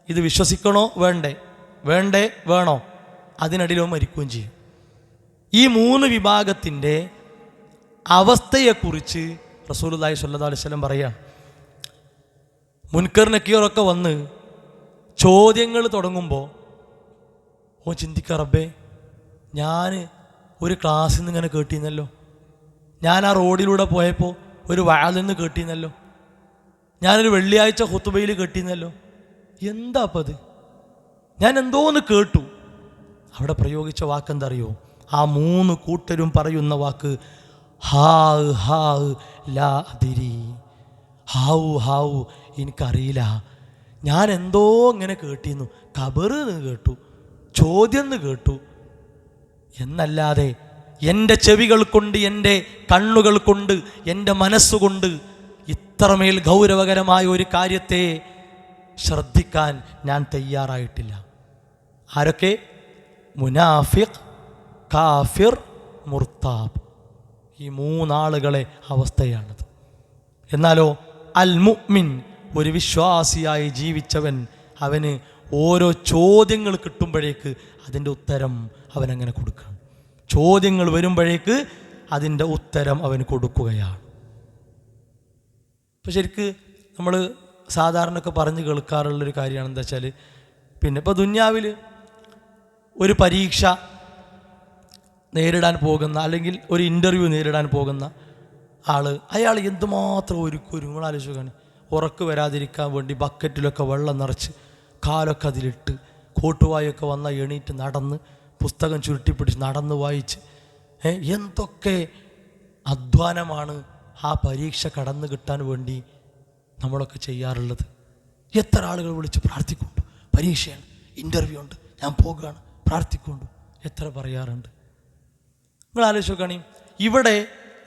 ഇത് വിശ്വസിക്കണോ വേണ്ടേ, വേണ്ടേ വേണോ, അതിനിടയിലോ മരിക്കുകയും ചെയ്യും. ഈ 3 വിഭാഗത്തിൻ്റെ അവസ്ഥയെക്കുറിച്ച് റസൂലുള്ളാഹി സ്വല്ലല്ലാഹു അലൈഹി വസല്ലം പറയുക. മുൻകർ നക്കീറൊക്കെ വന്ന് ചോദ്യങ്ങൾ തുടങ്ങുമ്പോൾ ഓ ചിന്തിക്കുക, റബ്ബേ ഞാൻ ഒരു ക്ലാസ്സിൽ നിന്ന് ഇങ്ങനെ കേട്ടിരുന്നല്ലോ, ഞാൻ ആ റോഡിലൂടെ പോയപ്പോൾ ഒരു വഅലിൽ നിന്ന് കേട്ടിരുന്നല്ലോ, ഞാനൊരു വെള്ളിയാഴ്ച ഖുതുബയിൽ കേട്ടിരുന്നല്ലോ, എന്താ അപ്പം അത്, ഞാൻ എന്തോന്ന് കേട്ടു. അവിടെ പ്രയോഗിച്ച വാക്കെന്താ അറിയോ? ആ 3 കൂട്ടരും പറയുന്ന വാക്ക് ഹാ ഹാ ലാ അദിരി. ഹാവു ഹാവു എനിക്കറിയില്ല, ഞാൻ എന്തോ ഇങ്ങനെ കേട്ടിരുന്നു, ഖബറ് എന്ന് കേട്ടു, ചോദ്യം എന്ന് കേട്ടു എന്നല്ലാതെ എൻ്റെ ചെവികൾ കൊണ്ട്, എൻ്റെ കണ്ണുകൾ കൊണ്ട്, എൻ്റെ മനസ്സുകൊണ്ട് ഇത്രമേൽ ഗൗരവകരമായ ഒരു കാര്യത്തെ ശ്രദ്ധിക്കാൻ ഞാൻ തയ്യാറായിട്ടില്ല. ആരൊക്കെ? മുനാഫിഖ്, കാഫിർ, മുർത്താബ്. ഈ 3 ആളുകളെ അവസ്ഥയാണത്. എന്നാലോ അൽ മുഅ്മിൻ, ഒരു വിശ്വാസിയായി ജീവിച്ചവൻ, അവന് ഓരോ ചോദ്യങ്ങൾ കിട്ടുമ്പോഴേക്ക് അതിൻ്റെ ഉത്തരം അവനങ്ങനെ കൊടുക്കണം. ചോദ്യങ്ങൾ വരുമ്പോഴേക്ക് അതിൻ്റെ ഉത്തരം അവന് കൊടുക്കുകയാണ്. ഇപ്പം ശരിക്ക് നമ്മൾ സാധാരണയൊക്കെ പറഞ്ഞ് കേൾക്കാറുള്ളൊരു കാര്യമാണ് എന്താ വെച്ചാൽ, പിന്നെ ഇപ്പോൾ ദുന്യാവിൽ ഒരു പരീക്ഷ നേരിടാൻ പോകുന്ന, അല്ലെങ്കിൽ ഒരു ഇൻ്റർവ്യൂ നേരിടാൻ പോകുന്ന അയാൾ എന്തുമാത്രം ഒരുങ്ങും ആലോചിക്കുകയാണ്. ഉറക്ക് വരാതിരിക്കാൻ വേണ്ടി ബക്കറ്റിലൊക്കെ വെള്ളം നിറച്ച് കാലൊക്കെ അതിലിട്ട് കോട്ടുവായൊക്കെ വന്ന എണീറ്റ് നടന്ന് പുസ്തകം ചുരുട്ടിപ്പിടിച്ച് നടന്ന് വായിച്ച് എന്തൊക്കെ അധ്വാനമാണ് ആ പരീക്ഷ കടന്നു കിട്ടാൻ വേണ്ടി നമ്മളൊക്കെ ചെയ്യാറുള്ളത്. എത്ര ആളുകൾ വിളിച്ച് പ്രാർത്ഥിക്കുന്നുണ്ട്, പരീക്ഷയാണ്, ഇൻ്റർവ്യൂ ഉണ്ട്, ഞാൻ പോകുകയാണ്, പ്രാർത്ഥിക്കുന്നുണ്ട്, എത്ര പറയാറുണ്ട്. നിങ്ങൾ ആലോചിച്ച് നോക്കുകയാണെങ്കിൽ ഇവിടെ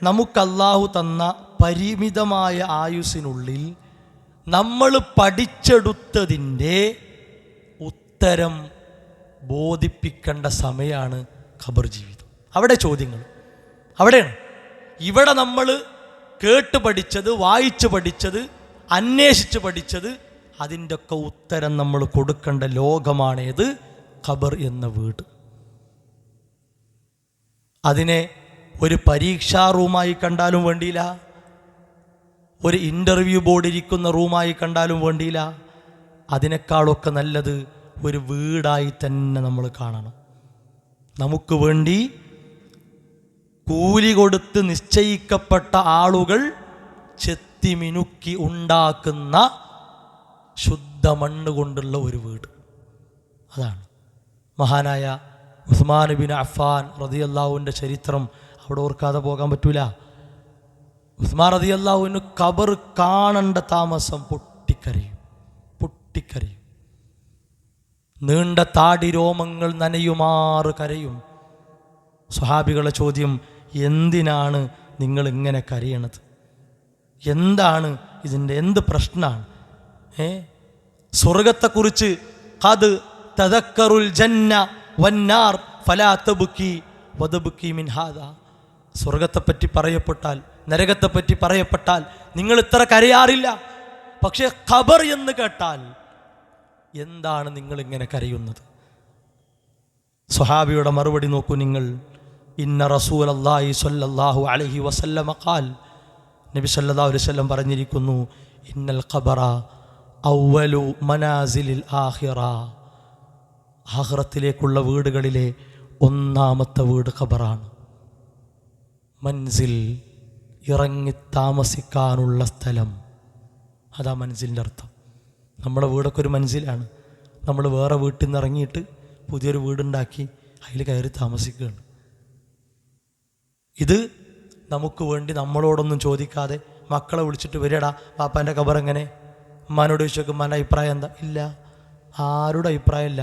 നമുക്ക് അല്ലാഹു തന്ന പരിമിതമായ ആയുസ്സിനുള്ളിൽ നമ്മൾ പഠിച്ചെടുത്തതിൻ്റെ ഉത്തരം ബോധിപ്പിക്കേണ്ട സമയമാണ് ഖബർ ജീവിതം. അവിടെ ചോദ്യങ്ങൾ അവിടെയാണ്. ഇവിടെ നമ്മൾ കേട്ട് പഠിച്ചത്, വായിച്ച് പഠിച്ചത്, അന്വേഷിച്ച് പഠിച്ചത്, അതിൻ്റെ ഒക്കെ ഉത്തരം നമ്മൾ കൊടുക്കേണ്ട ലോകമാണേത്? ഖബർ എന്ന വീട്. അതിനെ ഒരു പരീക്ഷാ റൂമായി കണ്ടാലും വേണ്ടിയില്ല, ഒരു ഇൻ്റർവ്യൂ ബോർഡ് ഇരിക്കുന്ന റൂമായി കണ്ടാലും വേണ്ടിയില്ല. അതിനേക്കാളൊക്കെ നല്ലത് ഒരു വീടായി തന്നെ നമ്മൾ കാണണം. നമുക്ക് വേണ്ടി കൂലി കൊടുത്ത് നിശ്ചയിക്കപ്പെട്ട ആളുകൾ ചെത്തിമിനുക്കി ഉണ്ടാക്കുന്ന ശുദ്ധ മണ്ണ് കൊണ്ടുള്ള ഒരു വീട്. അതാണ് മഹാനായ ഉസ്മാൻ ബിൻ അഫ്ഫാൻ റളിയല്ലാഹുവിൻ്റെ ചരിത്രം. അവിടെ ഓർക്കാതെ പോകാൻ പറ്റൂല. ഉസ്മാൻ റളിയല്ലാഹുവിന് ഖബർ കാണേണ്ട താമസം പൊട്ടിക്കരയും. നീണ്ട താടി രോമങ്ങൾ നനയുമാറ് കരയും. സ്വഹാബികളുടെ ചോദ്യം, എന്തിനാണ് നിങ്ങൾ ഇങ്ങനെ കരയണത്? എന്താണ് ഇതിൻ്റെ എന്ത് പ്രശ്നമാണ്? സ്വർഗത്തെക്കുറിച്ച് ഖദ് തദക്കറുൽ ജന്ന വന്നാർ ഫലാ തബ്കി വതബ്കി മിൻ ഹാദാ. സ്വർഗത്തെപ്പറ്റി പറയപ്പെട്ടാൽ, നരകത്തെപ്പറ്റി പറയപ്പെട്ടാൽ നിങ്ങൾ ഇത്ര കരയാറില്ല. പക്ഷേ ഖബർ എന്ന് കേട്ടാൽ എന്താണ് നിങ്ങളിങ്ങനെ കരയുന്നത്? സ്വഹാബിയുടെ മറുപടി നോക്കൂ നിങ്ങൾ. ഇന്ന റസൂലല്ലാഹി സ്വല്ലല്ലാഹു അലൈഹി വസല്ലമ ഖാൽ, നബി സല്ലല്ലാഹു അലൈഹി വസല്ലം പറഞ്ഞിരിക്കുന്നു, ഇന്നൽ ഖബറ അവ്വലു മനാസിലിൽ ആഖിറ. ആഖിറത്തിലേക്കുള്ള വീടുകളിലെ ഒന്നാമത്തെ വീട് ഖബറാണ്. മൻസിൽ, ഇറങ്ങി താമസിക്കാനുള്ള സ്ഥലം, അതാ മൻസിലിൻ്റെ അർത്ഥം. നമ്മുടെ വീടൊക്കെ ഒരു മൻസിലാണ്. നമ്മൾ വേറെ വീട്ടിൽ നിന്ന് ഇറങ്ങിയിട്ട് പുതിയൊരു വീടുണ്ടാക്കി അതിൽ കയറി താമസിക്കുകയാണ്. ഇത് നമുക്ക് വേണ്ടി നമ്മളോടൊന്നും ചോദിക്കാതെ മക്കളെ വിളിച്ചിട്ട് വരികടാ പാപ്പാൻ്റെ ഖബർ എങ്ങനെ, ഉമ്മാനോട് ചോദിച്ചോക്കും ഉമ്മാൻ്റെ അഭിപ്രായം എന്താ? ഇല്ല, ആരുടെ അഭിപ്രായമില്ല,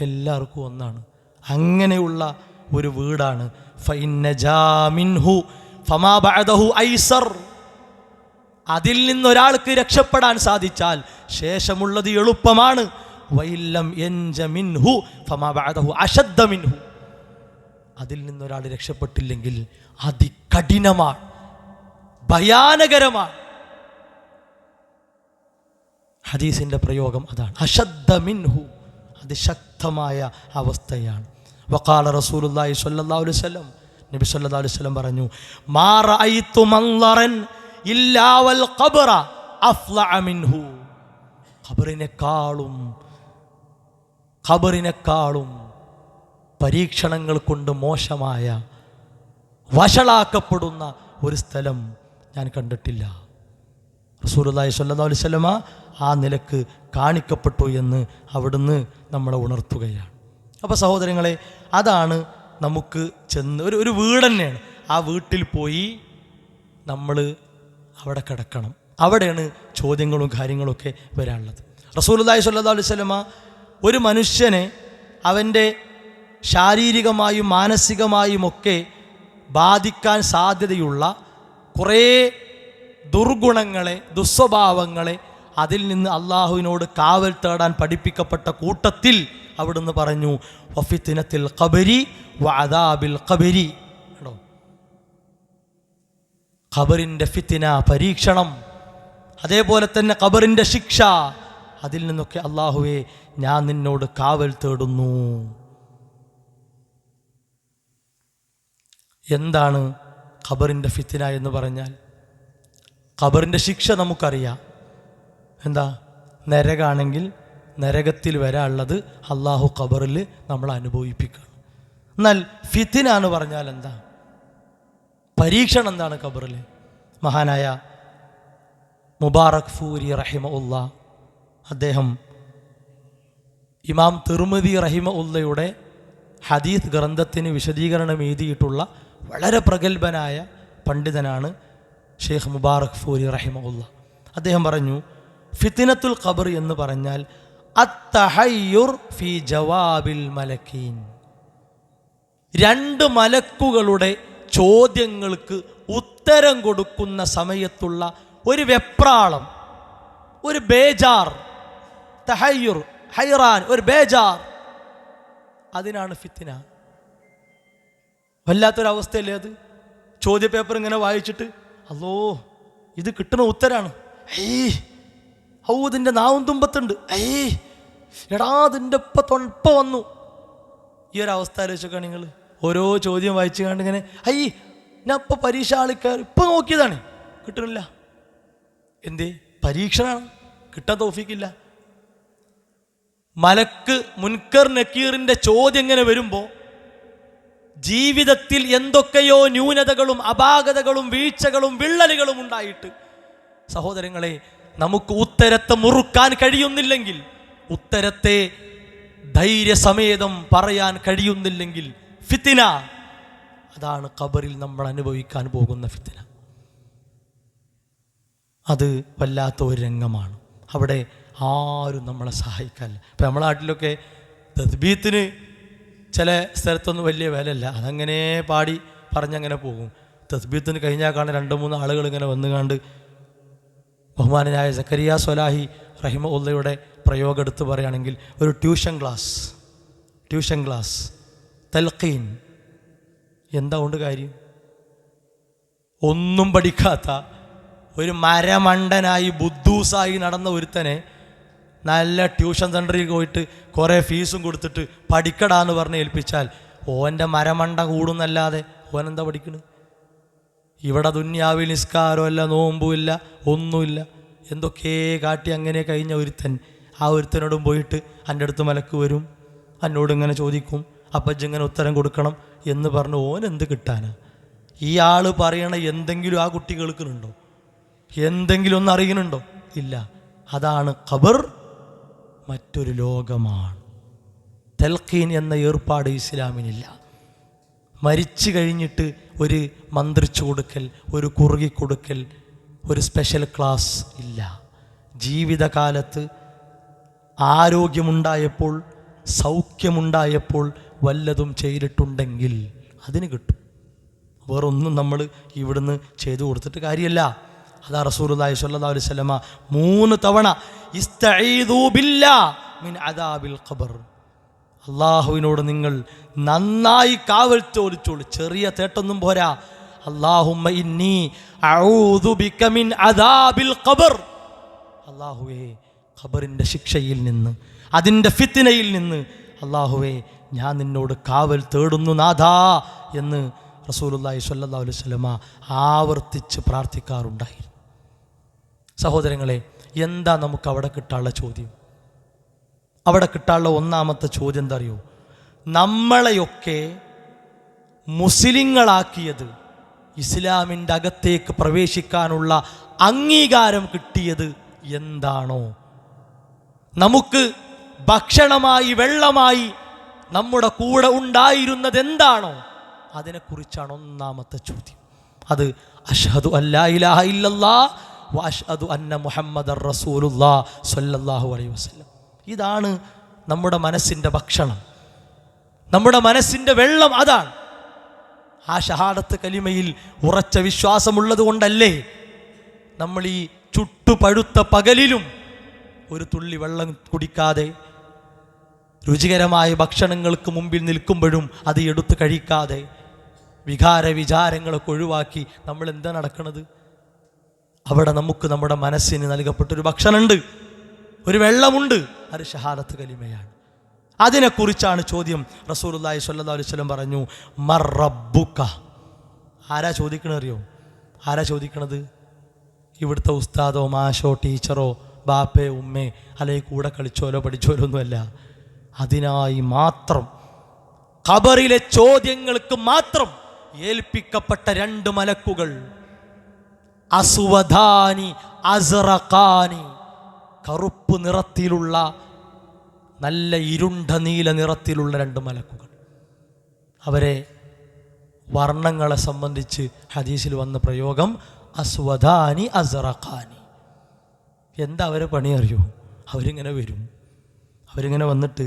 എല്ലാവർക്കും ഒന്നാണ്. അങ്ങനെയുള്ള ഒരു വീടാണ്. അതിൽ നിന്നൊരാൾക്ക് രക്ഷപ്പെടാൻ സാധിച്ചാൽ ശേഷമുള്ളത് എളുപ്പമാണ്. അതിൽ നിന്നൊരാൾ രക്ഷപ്പെട്ടില്ലെങ്കിൽ അതികഠിനമാണ്, ഭയാനകരമാണ്. ഹദീസിന്റെ പ്രയോഗം അതാണ്, അശദ്ദ മിൻഹു. അതിശക്തമായ അവസ്ഥയാണ്. വഖാല റസൂലുള്ളാഹി സ്വല്ലല്ലാഹു അലൈഹി വസല്ലം, നബി സല്ലല്ലാഹു അലൈഹി വസല്ലം പറഞ്ഞു, മാ റഅയ്തു മൻളറൻ ഇല്ലാ വൽ ഖബ്റ അഫ്ളഅ മിൻഹു. ഖബറിനെക്കാളും പരീക്ഷണങ്ങൾ കൊണ്ട് മോശമായ, വഷളാക്കപ്പെടുന്ന ഒരു സ്ഥലം ഞാൻ കണ്ടിട്ടില്ല. റസൂലുള്ളാഹി സ്വല്ലല്ലാഹു അലൈഹി വസല്ലമ ആ നിലക്ക് കാണിക്കപ്പെട്ടു എന്ന് അവിടുന്ന് നമ്മളെ ഉണർത്തുകയാണ്. അപ്പോൾ സഹോദരങ്ങളെ, അതാണ് നമുക്ക് ഒരു വീട് തന്നെയാണ്. ആ വീട്ടിൽ പോയി നമ്മൾ അവിടെ കിടക്കണം. അവിടെയാണ് ചോദ്യങ്ങളും കാര്യങ്ങളൊക്കെ വരാനുള്ളത്. റസൂലുള്ളാഹി സ്വല്ലല്ലാഹു അലൈഹി വസല്ലമ ഒരു മനുഷ്യനെ അവൻ്റെ ശാരീരികമായും മാനസികമായുമൊക്കെ ബാധിക്കാൻ സാധ്യതയുള്ള കുറേ ദുർഗുണങ്ങളെ, ദുസ്വഭാവങ്ങളെ അതിൽ നിന്ന് അള്ളാഹുവിനോട് കാവൽ തേടാൻ പഠിപ്പിക്കപ്പെട്ട കൂട്ടത്തിൽ അവിടുന്ന് പറഞ്ഞു, വഫിത്നത്തിൽ ഖബരി വഅദാബിൽ ഖബരി. കേട്ടോ, ഖബറിൻ്റെ ഫിത്ന, പരീക്ഷണം, അതേപോലെ തന്നെ ഖബറിൻ്റെ ശിക്ഷ, അതിൽ നിന്നൊക്കെ അള്ളാഹുവേ ഞാൻ നിന്നോട് കാവൽ തേടുന്നു. എന്താണ് ഖബറിൻ്റെ ഫിത്ന എന്ന് പറഞ്ഞാൽ? ഖബറിൻ്റെ ശിക്ഷ നമുക്കറിയാം. എന്താ? നരകാണെങ്കിൽ നരകത്തിൽ വരാനുള്ളത് അള്ളാഹു ഖബറിൽ നമ്മൾ അനുഭവിപ്പിക്കണം. എന്നാൽ ഫിത്ന എന്ന് പറഞ്ഞാൽ എന്താ? പരീക്ഷണം എന്താണ് ഖബറിൽ? മഹാനായ മുബാറക് ഫൂരി റഹിമഉല്ലാ, അദ്ദേഹം ഇമാം തിർമിദി റഹിമഉല്ലയുടെ ഹദീസ് ഗ്രന്ഥത്തിന് വിശദീകരണം എഴുതിയിട്ടുള്ള വളരെ പ്രഗത്ഭനായ പണ്ഡിതനാണ് ഷെയ്ഖ് മുബാറക് ഫൂരി റഹിമഉല്ലാ. അദ്ദേഹം പറഞ്ഞു, ഫിത്നത്തുൽ ഖബർ എന്ന് പറഞ്ഞാൽ അത്തഹയ്യുർ ഫി ജവാബിൽ മലക്കീൻ. രണ്ട് മലക്കുകളുടെ ചോദ്യങ്ങൾക്ക് ഉത്തരം കൊടുക്കുന്ന സമയത്തുള്ള ഒരു വെപ്രാളം, ഒരു ബേജാർ, തഹയ്യുർ, ഹൈറാൻ, ഒരു ബേജാർ, അതിനാണ് ഫിത്ന. വല്ലാത്തൊരവസ്ഥയല്ലേ അത്? ചോദ്യപേപ്പർ ഇങ്ങനെ വായിച്ചിട്ട് അല്ലോ ഇത് കിട്ടുന്ന ഉത്തരാണ്, ഇതിൻ്റെ നാവും തുമ്പത്തുണ്ട്, എടാ അതിൻ്റെ തൊൺപ വന്നു. ഈ ഒരു അവസ്ഥ ആലോചിച്ചൊക്കെ നിങ്ങൾ ഓരോ ചോദ്യം വായിച്ചു കണ്ട് ഇങ്ങനെ ഞാൻ ഇപ്പോൾ പരീക്ഷ ആളിക്കാർ ഇപ്പം നോക്കിയതാണ്, കിട്ടണില്ല. എന്തേ? പരീക്ഷണമാണ്, കിട്ടാൻ തൗഫീക്കില്ല. മലക്ക് മുൻകർ നക്കീറിൻ്റെ ചോദ്യം ഇങ്ങനെ വരുമ്പോൾ ജീവിതത്തിൽ എന്തൊക്കെയോ ന്യൂനതകളും അപാകതകളും വീഴ്ചകളും വിള്ളലുകളും ഉണ്ടായിട്ട് സഹോദരങ്ങളെ, നമുക്ക് ഉത്തരത്തെ മുറുക്കാൻ കഴിയുന്നില്ലെങ്കിൽ, ഉത്തരത്തെ ധൈര്യസമേതം പറയാൻ കഴിയുന്നില്ലെങ്കിൽ ഫിത്ന, അതാണ് ഖബറിൽ നമ്മൾ അനുഭവിക്കാൻ പോകുന്ന ഫിത്ന. അത് വല്ലാത്ത ഒരു രംഗമാണ്. അവിടെ ആരും നമ്മളെ സഹായിക്കാനില്ല. ഇപ്പം നമ്മളെ നാട്ടിലൊക്കെ തസ്ബീത്തിന് ചില സ്ഥലത്തൊന്നും വലിയ വിലയില്ല, അതങ്ങനെ പാടി പറഞ്ഞങ്ങനെ പോകും. തസ്ബീത്തിന് കഴിഞ്ഞാൽ കാണാൻ 2-3 ആളുകൾ ഇങ്ങനെ വന്നുകാണ്ട് ബഹുമാനനായ സക്കരിയ സ്വലാഹി റഹിമഉല്ലയുടെ പ്രയോഗം എടുത്ത് പറയുകയാണെങ്കിൽ ഒരു ട്യൂഷൻ ക്ലാസ് തൽഖീൻ. എന്താ കൊണ്ട് കാര്യം? ഒന്നും പഠിക്കാത്ത ഒരു മരമണ്ടനായി ബുദ്ധൂസായി നടന്ന ഒരുത്തനെ നല്ല ട്യൂഷൻ സെൻ്ററിൽ പോയിട്ട് കുറേ ഫീസും കൊടുത്തിട്ട് പഠിക്കടാന്ന് പറഞ്ഞ് ഏൽപ്പിച്ചാൽ ഓൻ്റെ മരമണ്ട കൂടുന്നല്ലാതെ ഓനെന്താ പഠിക്കണത്? ഇവിടെ ദുന്യാവിൽ നിസ്കാരമല്ല, നോമ്പുമില്ല, ഒന്നുമില്ല, എന്തൊക്കെ കാട്ടി അങ്ങനെ കഴിഞ്ഞ ഒരുത്തൻ, ആ ഒരുത്തനോടും പോയിട്ട് എൻ്റെ അടുത്ത് മലക്ക് വരും, എന്നോട് ഇങ്ങനെ ചോദിക്കും, അപ്പം ഇങ്ങനെ ഉത്തരം കൊടുക്കണം എന്ന് പറഞ്ഞ് ഓനെന്ത് കിട്ടാനാ? ഈ ആൾ പറയണ എന്തെങ്കിലും ആ കുട്ടി കേൾക്കുന്നുണ്ടോ? എന്തെങ്കിലും ഒന്ന് അറിയുന്നുണ്ടോ? ഇല്ല. അതാണ് ഖബർ, മറ്റൊരു ലോകമാണ്. തൽഖീൻ എന്ന ഏർപ്പാട് ഇസ്ലാമിനില്ല. മരിച്ചു കഴിഞ്ഞിട്ട് ഒരു മന്ത്രിച്ചു കൊടുക്കൽ, ഒരു കുറുകി കൊടുക്കൽ, ഒരു സ്പെഷ്യൽ ക്ലാസ് ഇല്ല. ജീവിതകാലത്ത് ആരോഗ്യമുണ്ടായപ്പോൾ, സൗഖ്യമുണ്ടായപ്പോൾ വല്ലതും ചെയ്തിട്ടുണ്ടെങ്കിൽ അതിന് കിട്ടും. വേറൊന്നും നമ്മൾ ഇവിടുന്ന് ചെയ്തു കൊടുത്തിട്ട് കാര്യമല്ല. അതാ റസൂലുള്ളാഹി സ്വല്ലല്ലാഹു അലൈഹി വസല്ലമ 3 തവണ ഇസ്തഈദു ബില്ലാഹ് മിൻ അദാബിൽ ഖബർ, അള്ളാഹുവിനോട് നിങ്ങൾ നന്നായി കാവൽ ചോദിച്ചോളൂ. ചെറിയ തേട്ടൊന്നും പോരാ. അല്ലാഹുമ്മ ഇന്നി അഊദു ബിക മിൻ അദാബിൽ ഖബർ, അല്ലാഹുവേ ഖബറിൻ്റെ ശിക്ഷയിൽ നിന്ന്, അതിൻ്റെ ഫിത്നയിൽ നിന്ന് അല്ലാഹുവേ ഞാൻ നിന്നോട് കാവൽ തേടുന്നു നാഥാ എന്ന് റസൂലുള്ളാഹി സ്വല്ലല്ലാഹു അലൈഹി വസല്ലമ ആവർത്തിച്ച് പ്രാർത്ഥിക്കാറുണ്ടായിരുന്നു. സഹോദരങ്ങളെ, എന്താ നമുക്ക് അവിടെ കിട്ടാനുള്ള ചോദ്യം? അവിടെ കിട്ടാനുള്ള ഒന്നാമത്തെ ചോദ്യം എന്താ അറിയോ? നമ്മളെയൊക്കെ മുസ്ലിങ്ങളാക്കിയത്, ഇസ്ലാമിൻ്റെ അകത്തേക്ക് പ്രവേശിക്കാനുള്ള അംഗീകാരം കിട്ടിയത് എന്താണോ, നമുക്ക് ഭക്ഷണമായി വെള്ളമായി നമ്മുടെ കൂടെ ഉണ്ടായിരുന്നത് എന്താണോ, അതിനെക്കുറിച്ചാണ് ഒന്നാമത്തെ ചോദ്യം. അത് അഷ്ഹദു അല്ലാ ഇലാഹ ഇല്ലല്ലാഹ് വ അഷ്ഹദു അന്ന മുഹമ്മദർ റസൂലുള്ളാഹ് സ്വല്ലല്ലാഹു അലൈഹി വസല്ലം. ഇതാണ് നമ്മുടെ മനസ്സിൻ്റെ ഭക്ഷണം, നമ്മുടെ മനസ്സിൻ്റെ വെള്ളം. അതാണ് ആ ഷഹാദത്ത് കലിമയിൽ ഉറച്ച വിശ്വാസമുള്ളത് കൊണ്ടല്ലേ നമ്മൾ ഈ ചുട്ടുപഴുത്ത പകലിലും ഒരു തുള്ളി വെള്ളം കുടിക്കാതെ, രുചികരമായ ഭക്ഷണങ്ങൾക്ക് മുമ്പിൽ നിൽക്കുമ്പോഴും അത് എടുത്ത് കഴിക്കാതെ, വിചാരങ്ങളൊക്കെ ഒഴിവാക്കി നമ്മൾ എന്താ നടക്കുന്നത്? അവിടെ നമുക്ക് നമ്മുടെ മനസ്സിന് നൽകപ്പെട്ടൊരു ഭക്ഷണമുണ്ട്, ഒരു വെള്ളമുണ്ട്, അത് ഷഹാദത്ത് കലിമയാണ്. അതിനെക്കുറിച്ചാണ് ചോദ്യം. റസൂലുള്ളാഹി സ്വല്ലല്ലാഹു അലൈഹി വസല്ലം പറഞ്ഞു, മർ റബ്ബുക. ആരാ ചോദിക്കണത് അറിയോ? ആരാ ചോദിക്കണത്? ഇവിടുത്തെ ഉസ്താദോ മാഷോ ടീച്ചറോ ബാപ്പേ ഉമ്മേ അല്ലെങ്കിൽ കൂടെ കളിച്ചോലോ പഠിച്ചോലോ ഒന്നുമല്ല. അതിനായി മാത്രം ഖബറിലെ ചോദ്യങ്ങൾക്ക് മാത്രം ഏൽപ്പിക്കപ്പെട്ട രണ്ട് മലക്കുകൾ, അസ്വദാനി അസ്റഖാനി, കറുപ്പ് നിറത്തിലുള്ള നല്ല ഇരുണ്ട നീല നിറത്തിലുള്ള രണ്ട് മലക്കുകൾ. അവരെ വർണ്ണങ്ങളെ സംബന്ധിച്ച് ഹദീസിൽ വന്ന പ്രയോഗം അസ്വദാനി അസ്റഖാനി. എന്താ അവരെ പണി അറിയോ? അവരിങ്ങനെ വരും, അവരിങ്ങനെ വന്നിട്ട്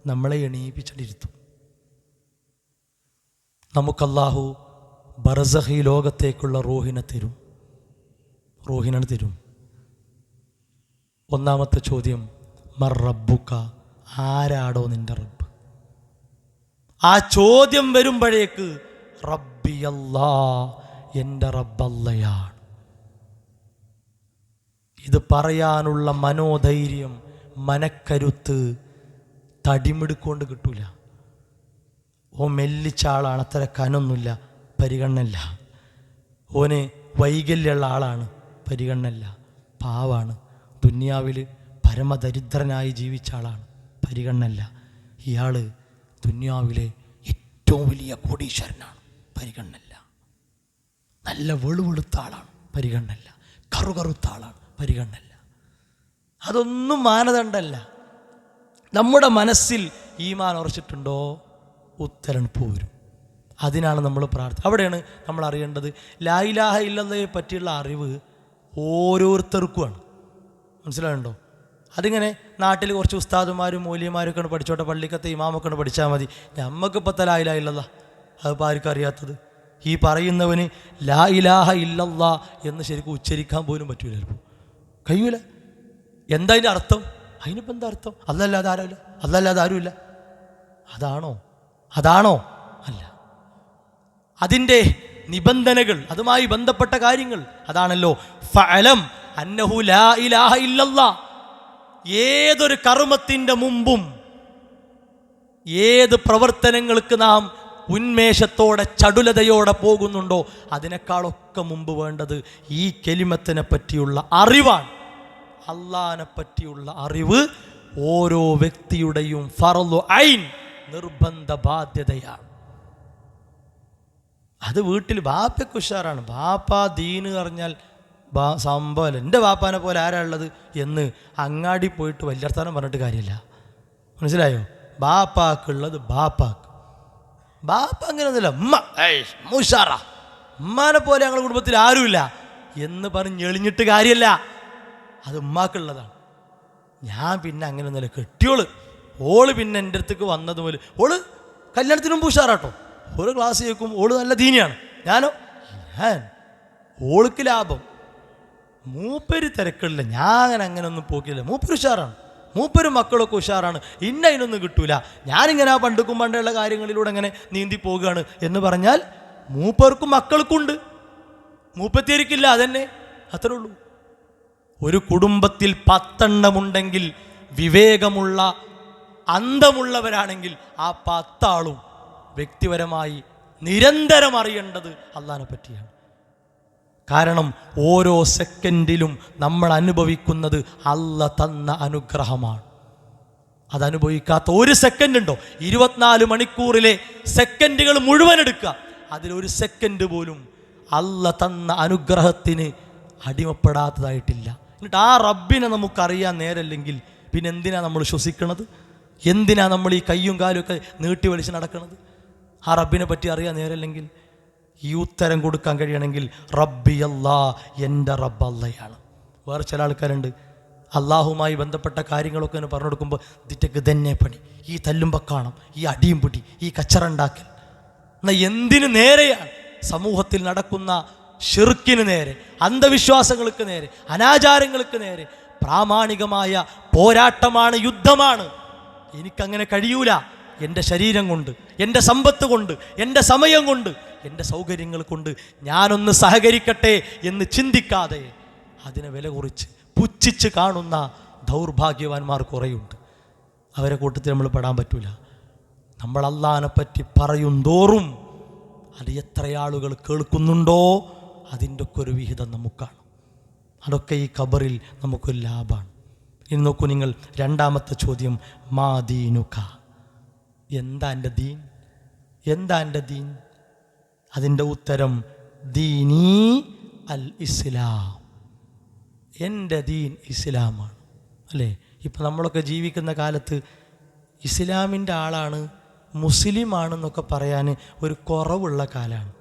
നമ്മളെ എണീപ്പിച്ചിട്ടിരുത്തും. നമുക്കല്ലാഹു ബർസഖി ലോകത്തേക്കുള്ള റൂഹിനെ തരും. ഒന്നാമത്തെ ചോദ്യം, മർ റബ്ബുക, ആരാടോ നിന്റെ റബ്ബ്? ആ ചോദ്യം വരുമ്പോഴേക്ക് റബ്ബി അല്ലാ, എൻ്റെ റബ്ബല്ലയാണ്. ഇത് പറയാനുള്ള മനോധൈര്യം, മനക്കരുത്ത് തടിമെടുക്കൊണ്ട് കിട്ടൂല. ഓ മെല്ലിച്ച ആളാണ്, അത്ര കനൊന്നുമില്ല, പരിഗണനല്ല. ഓന് വൈകല്യമുള്ള ആളാണ്, പരിഗണനല്ല. പാവാണ്, ദുന്യാവിൽ പരമദരിദ്രനായി ജീവിച്ച ആളാണ്, പരിഗണനല്ല. ഇയാൾ ദുന്യാവിലെ ഏറ്റവും വലിയ കോടീശ്വരനാണ്, പരിഗണനല്ല. നല്ല വെളുവെളുത്ത ആളാണ്, പരിഗണനല്ല. കറുകറുത്ത ആളാണ്, പരിഗണനല്ല. അതൊന്നും മാനദണ്ഡമല്ല. നമ്മുടെ മനസ്സിൽ ഈമാൻ ഉറച്ചിട്ടുണ്ടോ? ഉത്തരം പോരും. അതിനാണ് നമ്മൾ പ്രാർത്ഥന. അവിടെയാണ് നമ്മൾ അറിയേണ്ടത്. ലാ ഇലാഹ ഇല്ലല്ലാഹയെ പറ്റിയുള്ള അറിവ് ഓരോരുത്തർക്കുമാണ്. മനസ്സിലാവുന്നുണ്ടോ? അതിങ്ങനെ നാട്ടിൽ കുറച്ച് ഉസ്താദുമാരും മൗലിയമാരൊക്കെയാണ് പഠിച്ചോട്ടെ, പള്ളിക്കത്തെ ഇമാമൊക്കെയാണ് പഠിച്ചാൽ മതി. നമുക്കിപ്പോഴത്തെ ലാ ഇലാഹ ഇല്ലല്ലാഹ് അതിപ്പോൾ ആർക്കും അറിയാത്തത്. ഈ പറയുന്നവന് ലാ ഇലാഹ ഇല്ലല്ലാഹ് എന്ന് ശരിക്കും ഉച്ചരിക്കാൻ പോലും പറ്റൂല, ചിലപ്പോൾ കഴിയൂല. എന്താ അതിൻ്റെ അർത്ഥം? അതിനിപ്പോൾ എന്താ അർത്ഥം? അതല്ലാതെ ആരുമില്ല, അതല്ലാതെ ആരുമില്ല. അതാണോ? അല്ല. അതിൻ്റെ നിബന്ധനകൾ, അതുമായി ബന്ധപ്പെട്ട കാര്യങ്ങൾ അതാണല്ലോ. ഫഅലം അന്നഹു ലാ ഇലാഹ ഇല്ലല്ലാഹ്. ഏതൊരു കർമ്മത്തിൻ്റെ മുമ്പും, ഏത് പ്രവർത്തനങ്ങൾക്ക് നാം ഉന്മേഷത്തോടെ ചടുലതയോടെ പോകുന്നുണ്ടോ, അതിനേക്കാളൊക്കെ മുമ്പ് വേണ്ടത് ഈ കലിമത്തിനെ പറ്റിയുള്ള അറിവാണ്. അള്ളാഹിനെ പറ്റിയുള്ള അറിവ് ഓരോ വ്യക്തിയുടെയും ഫർളു ഐൻ, നിർബന്ധ ബാധ്യതയാണ്. അത് വീട്ടിൽ ബാപ്പയ്ക്ക് ഉഷാറാണ്. ബാപ്പ ദീന് പറഞ്ഞാൽ സംഭവമല്ല. എൻ്റെ ബാപ്പാനെ പോലെ ആരാ ഉള്ളത് എന്ന് അങ്ങാടി പോയിട്ട് വലിയർത്താനം പറഞ്ഞിട്ട് കാര്യമില്ല. മനസ്സിലായോ? ബാപ്പാക്കുള്ളത് ബാപ്പാക്ക്. ബാപ്പ അങ്ങനെയൊന്നുമില്ല, ഉമ്മ ഉഷാറാ, ഉമ്മാനെ പോലെ ഞങ്ങളുടെ കുടുംബത്തിൽ ആരുമില്ല എന്ന് പറഞ്ഞ് എളിഞ്ഞിട്ട് കാര്യമില്ല. അത് ഉമ്മാക്കുള്ളതാണ്. ഞാൻ പിന്നെ അങ്ങനെയൊന്നുമില്ല. കെട്ടിയോള് ഓള് പിന്നെ എൻ്റെ അടുത്തേക്ക് വന്നതുപോലെ, ഓള് കല്യാണത്തിന് മുമ്പ് ഉഷാറാട്ടോ, ഓള് ക്ലാസ് കേൾക്കും, ഓള് നല്ല ദീനിയാണ്. ഞാൻ ഓൾക്ക് ലാഭം. മൂപ്പര് തിരക്കില്ല, ഞാൻ അങ്ങനെ ഒന്നും പോക്കില്ല. മൂപ്പര് ഉഷാറാണ്, മൂപ്പരും മക്കളൊക്കെ ഉഷാറാണ്. അതിനൊന്നും കിട്ടൂല. ഞാനിങ്ങനെ ആ പണ്ടുക്കും പണ്ടുള്ള കാര്യങ്ങളിലൂടെ അങ്ങനെ നീന്തി പോകുകയാണ് എന്ന് പറഞ്ഞാൽ മൂപ്പർക്കും മക്കൾക്കുണ്ട്, മൂപ്പത്തിരിക്കില്ല. അതന്നെ, അത്രേ ഉള്ളൂ. ഒരു കുടുംബത്തിൽ 10 എണ്ണമുണ്ടെങ്കിൽ വിവേകമുള്ള അന്തമുള്ളവരാണെങ്കിൽ ആ 10 ആളും വ്യക്തിപരമായി നിരന്തരം അറിയേണ്ടത് അള്ളാഹിനെ പറ്റിയാണ്. കാരണം ഓരോ സെക്കൻഡിലും നമ്മൾ അനുഭവിക്കുന്നത് അള്ളാഹ് തന്ന അനുഗ്രഹമാണ്. അതനുഭവിക്കാത്ത ഒരു സെക്കൻഡ് ഉണ്ടോ? 24 മണിക്കൂറിലെ സെക്കൻഡുകൾ മുഴുവൻ എടുക്കുക, അതിലൊരു സെക്കൻഡ് പോലും അള്ളാഹ് തന്ന അനുഗ്രഹത്തിന് അടിമപ്പെടാത്തതായിട്ടില്ല. എന്നിട്ട് ആ റബ്ബിനെ നമുക്കറിയാൻ നേരല്ലെങ്കിൽ പിന്നെ എന്തിനാ നമ്മൾ ശ്വസിക്കണത്? എന്തിനാ നമ്മൾ ഈ കയ്യും കാലും ഒക്കെ നീട്ടി വലിച്ച് നടക്കുന്നത്? ആ റബ്ബിനെ പറ്റി അറിയാൻ നേരല്ലെങ്കിൽ ഈ ഉത്തരം കൊടുക്കാൻ കഴിയണമെങ്കിൽ റബ്ബി അല്ലാ, എൻ്റെ റബ്ബ് അല്ലയാണ്. വേറെ ചില ആൾക്കാരുണ്ട്, അള്ളാഹുമായി ബന്ധപ്പെട്ട കാര്യങ്ങളൊക്കെ എന്ന് പറഞ്ഞു കൊടുക്കുമ്പോൾ ഇതിറ്റക്ക് തന്നെ പണി, ഈ തല്ലുമ്പോൾ കാണാം, ഈ അടിയും പിടി, ഈ കച്ചറുണ്ടാക്കൽ. എന്നാൽ എന്തിനു നേരെയാണ്? സമൂഹത്തിൽ നടക്കുന്ന ഷിർക്കിന് നേരെ, അന്ധവിശ്വാസങ്ങൾക്ക് നേരെ, അനാചാരങ്ങൾക്ക് നേരെ പ്രാമാണികമായ പോരാട്ടമാണ്, യുദ്ധമാണ്. എനിക്കങ്ങനെ കഴിയൂല. എൻ്റെ ശരീരം കൊണ്ട്, എൻ്റെ സമ്പത്ത് കൊണ്ട്, എൻ്റെ സമയം കൊണ്ട്, എൻ്റെ സൗകര്യങ്ങൾ കൊണ്ട് ഞാനൊന്ന് സഹകരിക്കട്ടെ എന്ന് ചിന്തിക്കാതെ അതിനെ വില കുറിച്ച് പുച്ഛിച്ച് കാണുന്ന ദൗർഭാഗ്യവാന്മാർ കുറേയുണ്ട്. അവരെ കൂട്ടത്തിൽ നമ്മൾ പെടാൻ പറ്റൂല. നമ്മൾ അള്ളാഹിനെ പറ്റി പറയും തോറും അത് എത്ര ആളുകൾ കേൾക്കുന്നുണ്ടോ അതിൻ്റെ ഒക്കെ ഒരു വിഹിതം നമുക്കാണ്. അതൊക്കെ ഈ ഖബറിൽ നമുക്കൊരു ലാഭമാണ്. ഇനി നോക്കൂ നിങ്ങൾ, രണ്ടാമത്തെ ചോദ്യം, മാ ദീനുക, എന്താ എൻ്റെ ദീൻ? എന്താ എൻ്റെ ദീൻ? അതിൻ്റെ ഉത്തരം ദീനീ അൽ ഇസ്ലാം, എൻ്റെ ദീൻ ഇസ്ലാമാണ്. അല്ലേ? ഇപ്പം നമ്മളൊക്കെ ജീവിക്കുന്ന കാലത്ത് ഇസ്ലാമിൻ്റെ ആളാണ്, മുസ്ലിമാണെന്നൊക്കെ പറയാൻ ഒരു കുറവുള്ള കാലമാണ്.